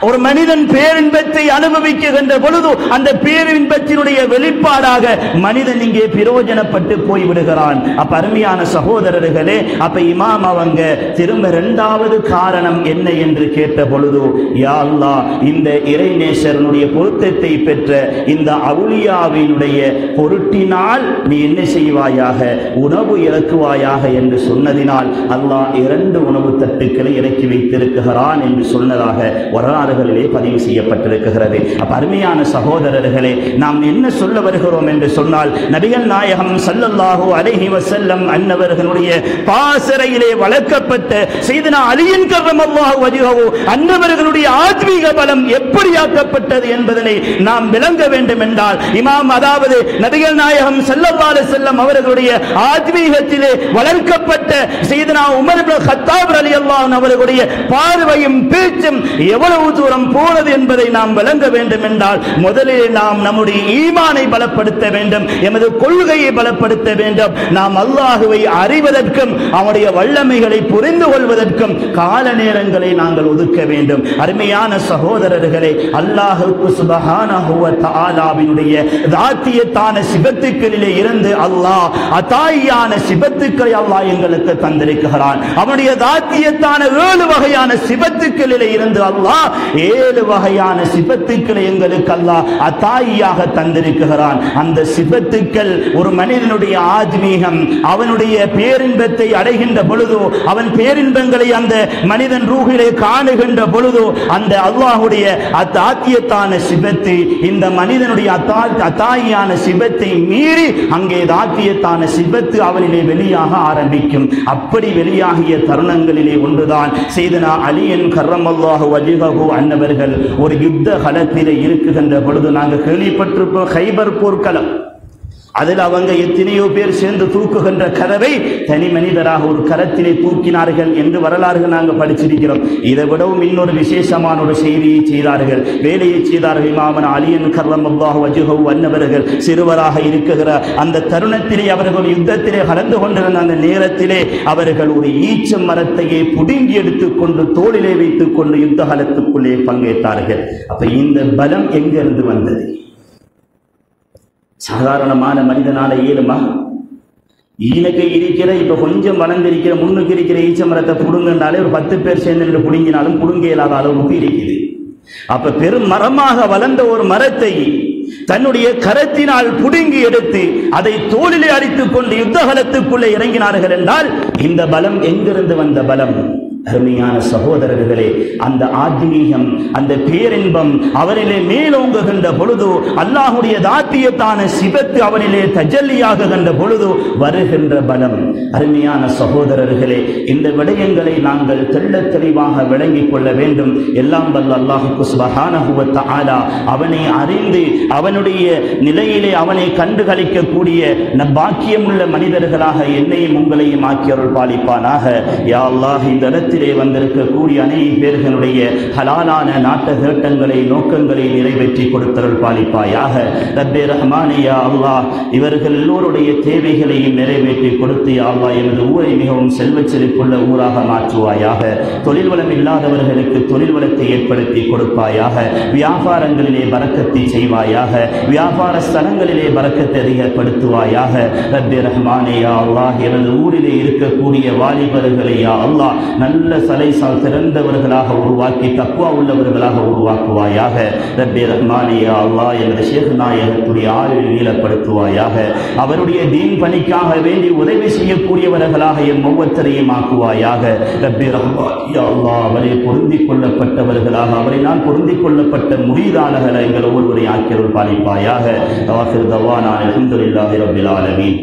Speaker 2: ஒரு மனிதன் பேரின்பத்தை அனுபவிக்கின்ற பொழுது அந்த பேரின்பத்தினுடைய வெளிப்பாடாக மனிதன் இங்கே பிரயோஜனப்பட்டு போய்விடுகிறான். அப்ப அருமையான சகோதரர்களே, அப்ப இமாம் அவங்க திரும்ப 2வது காரணம் என்ன என்று கேட்ட பொழுது, யா அல்லாஹ், இந்த இறைநேசரனுடைய பொருத்தத்தை பெற்ற இந்த அவுலியாவினுடைய பொருட்டினால் நீ என்ன செய்வாயாக, உணவு இறக்குவாயாக என்று சொன்னதினால் அல்லாஹ் 2 உணவு தட்டுக்களை இறக்கி வைத்திருக்கிறான் என்று சொன்னதாக வரலாறுகளிலே பதிவு செய்யப்பட்டிருக்கிறது. அப்ப அருமையான சகோதரர்களே, நாம் என்ன சொல்ல வருகிறோம் என்று சொன்னால், நபிகள் நாயகம் ஸல்லல்லாஹு அலைஹி வஸல்லம் அன்னவர்களுடைய பாசறையிலே வளர்க்கப்பட்ட சையதுனா அலியின் கர்ரமல்லாஹு வஜ்ஹஹு அன்னவர்களுடைய ஆத்மீக பலம் எப்படியாக்கப்பட்டது என்பதனை நாம் விளங்க வேண்டும் என்றால், இமாம் அதாவது நபிகள் நாயகம் ஸல்லல்லாஹு அலைஹி வஸல்லம் அவர்களுடைய ஆத்மீகத்திலே வளர்க்கப்பட்ட சையதுனா உமர் இப்னு கத்தாப் ரலியல்லாஹு அன்ஹு அவர்களுடைய பார்வையும் பேச்சும் எவ்வளவு தூரம் போனது என்பதை நாம் விளங்க வேண்டும் என்றால், முதலில் நாம் நம்முடைய ஈமானை பலப்படுத்த வேண்டும், எமது கொள்கையை பலப்படுத்த வேண்டும். நாம் அல்லாஹுவை அறிவதற்கும் அவனுடைய வல்லமைகளை புரிந்து கொள்வதற்கும் கால நேரங்களை நாங்கள் ஒதுக்க வேண்டும். அருமையான சகோதரர்களே, அல்லாஹ்வுக்கு சுப்ஹானஹு வ தஆலாவினுடைய தாத்தியத்தான சிபத்துக்களிலே இருந்து அல்லாஹ் அதாயியான சிபத்துக்களை அல்லாஹ் எங்களுக்கு தந்திருக்கிறான். அவனுடைய தாத்தியத்தான 7 வகையான சிபத்துக்களிலே இருந்து அல்லாஹ் 7 வகையான சிபத்துக்களை எங்களுக்கு அல்லாஹ் அதாயியாக தந்திருக்கிறான். அந்த சிபத்துக்கள் ஒரு மனிதனுடைய ஆத்மீகம் அவனுடைய பேரின்பத்தை அடைகின்ற பொழுது, அவன் பேரின்பங்களை அந்த மனிதன் ரூஹிலே காணுகின்ற பொழுது, அந்த அல்லாஹ்வுடைய அத்தாத்தியத்தான சிபத்து இந்த மனிதனுடைய அத்தாயியான சிபத்தை மீறி அங்கே தாத்தியத்தான சிபத்து அவனிலே வெளியாக ஆரம்பிக்கும். அப்படி வெளியாகிய தருணங்களிலே ஒன்றுதான் சையதுனா அலியின் கர்ரமல்லாஹு வஜ்ஹஹு அன்னவர்கள் ஒரு யுத்த களத்திலே இருக்குகின்ற பொழுது நாங்கள் கேள்விப்பட்டிருப்போம், கைபர் போர்க்களம். அதில் அவங்க எத்தனையோ பேர் சேர்ந்து தூக்குகின்ற கதவை தனி மனிதராக ஒரு கரத்திலே தூக்கினார்கள் என்று வரலாறுகள் நாங்கள் படிச்சிருக்கிறோம். இதை விடவும் இன்னொரு விசேஷமான ஒரு செய்தியை செய்தார்கள், வேலையை செய்தார்கள். இமாமனா அலியின் கர்ரமல்லாஹு வஜ்ஹஹு அன்னவர்கள் சிறுவராக இருக்குகிற அந்த தருணத்திலே அவர்கள் யுத்தத்திலே கலந்து கொண்டிருந்த அந்த நேரத்திலே அவர்கள் ஒரு ஈச்ச மரத்தையே புடுங்கி எடுத்துக்கொண்டு தோளிலே வைத்துக் கொண்டு யுத்த காலத்துக்குள்ளே பங்கேற்றார்கள். அப்ப இந்த பலம் எங்கிருந்து வந்தது? சாதாரணமான மனிதனால இயலுமா? ஈனக்கு இருக்கிற இப்ப கொஞ்சம் வளர்ந்திருக்கிற முன்னுக்கு இருக்கிற ஈச்ச மரத்தை புடுங்கினாலே ஒரு 10 பேர் சேர்ந்து புடுங்கினாலும் புடுங்க இயலாத அளவுக்கு இருக்குது. அப்ப பெரும் மரமாக வளர்ந்த ஒரு மரத்தை தன்னுடைய கரத்தினால் புடுங்கி எடுத்து அதை தோளிலே அடித்துக் கொண்டு யுத்தகலத்துக்குள்ளே இறங்கினார்கள் என்றால் இந்த பலம் எங்கிருந்து வந்த பலம்? அருமையான சகோதரர்களே, அந்த ஆத்மீகம் அந்த பேரின்பம் அவனிலே மேலோங்குகின்ற பொழுது, அல்லாஹுடைய தாத்தியத்தான சிபத்து அவனிலே தஜல்லியாகுகின்ற பொழுது வருகின்ற பலம். அருமையான சகோதரர்களே, இந்த விடயங்களை நாங்கள் தெள்ளத் தெளிவாக விளங்கிக் கொள்ள வேண்டும். எல்லாம் வல்ல அல்லாஹ்வுக்கு சுப்ஹானஹு வ தஆலா அவனை அறிந்து அவனுடைய நிலையிலே அவனை கண்டுகளிக்கக்கூடிய பாக்கியமுள்ள மனிதர்களாக என்னையும் உங்களையும் ஆக்கி அருள் பாலிப்பானாக. யா அல்லாஹ், இந்த இல்லத்திலே வந்திருக்கக்கூடிய அனைத்து பேர்களுடைய ஹலாலான நாட்ட தேட்டங்களை நோக்கங்களை நிறைவேற்றி கொடுத்தருள் பாலிப்பாயாக. ரப்பே ரஹ்மானே யா அல்லாஹ், இவர்கள் எல்லோருடைய தேவைகளையும் நிறைவேற்றி கொடுத்து யா அல்லாஹ் எமது ஊரை மிகவும் செல்வச் செழிப்புள்ள ஊராக மாற்றுவாயாக. தொழில் வளம் இல்லாதவர்களுக்கு தொழில் வளத்தை ஏற்படுத்தி கொடுப்பாயாக. வியாபாரங்களிலே பரக்கத்தை செய்வாயாக. வியாபார ஸ்தலங்களிலே பரக்கத்தை அதிகப்படுத்துவாயாக. ரப்பே ரஹ்மானே யா அல்லாஹ், எனது ஊரிலே இருக்கக்கூடிய வாலிபர்களை யா அல்லாஹ் நல்ல சலைசால் சிறந்தவர்களாக உருவாக்கி தக்வா உள்ளவர்களாக உருவாக்குவாயாக. ரப்பே ரஹ்மானே யா அல்லாஹ், எனது ஷேக் நாயகத்துடைய ஆயுள் நீளப்படுத்துவாயாக. அவருடைய தீன் பணிக்காக வேண்டி உதவி செய்யக்கூடியவர்களாக எம் ஒவ்வொருத்தரையும் ஆக்குவாயாக. ரப்பே ரஹ்மான் யா அல்லாஹ், அவரை பொருந்திக் கொள்ளப்பட்டவர்களாக, அவரை நான் பொருந்திக் கொள்ளப்பட்ட முரீதானகளை எங்கள் ஒவ்வொருவரை ஆக்கியருள் பாலிப்பாயாக. ஆகிர் தவானா அல்ஹம்துலில்லாஹி ரப்பில் ஆலமீன்.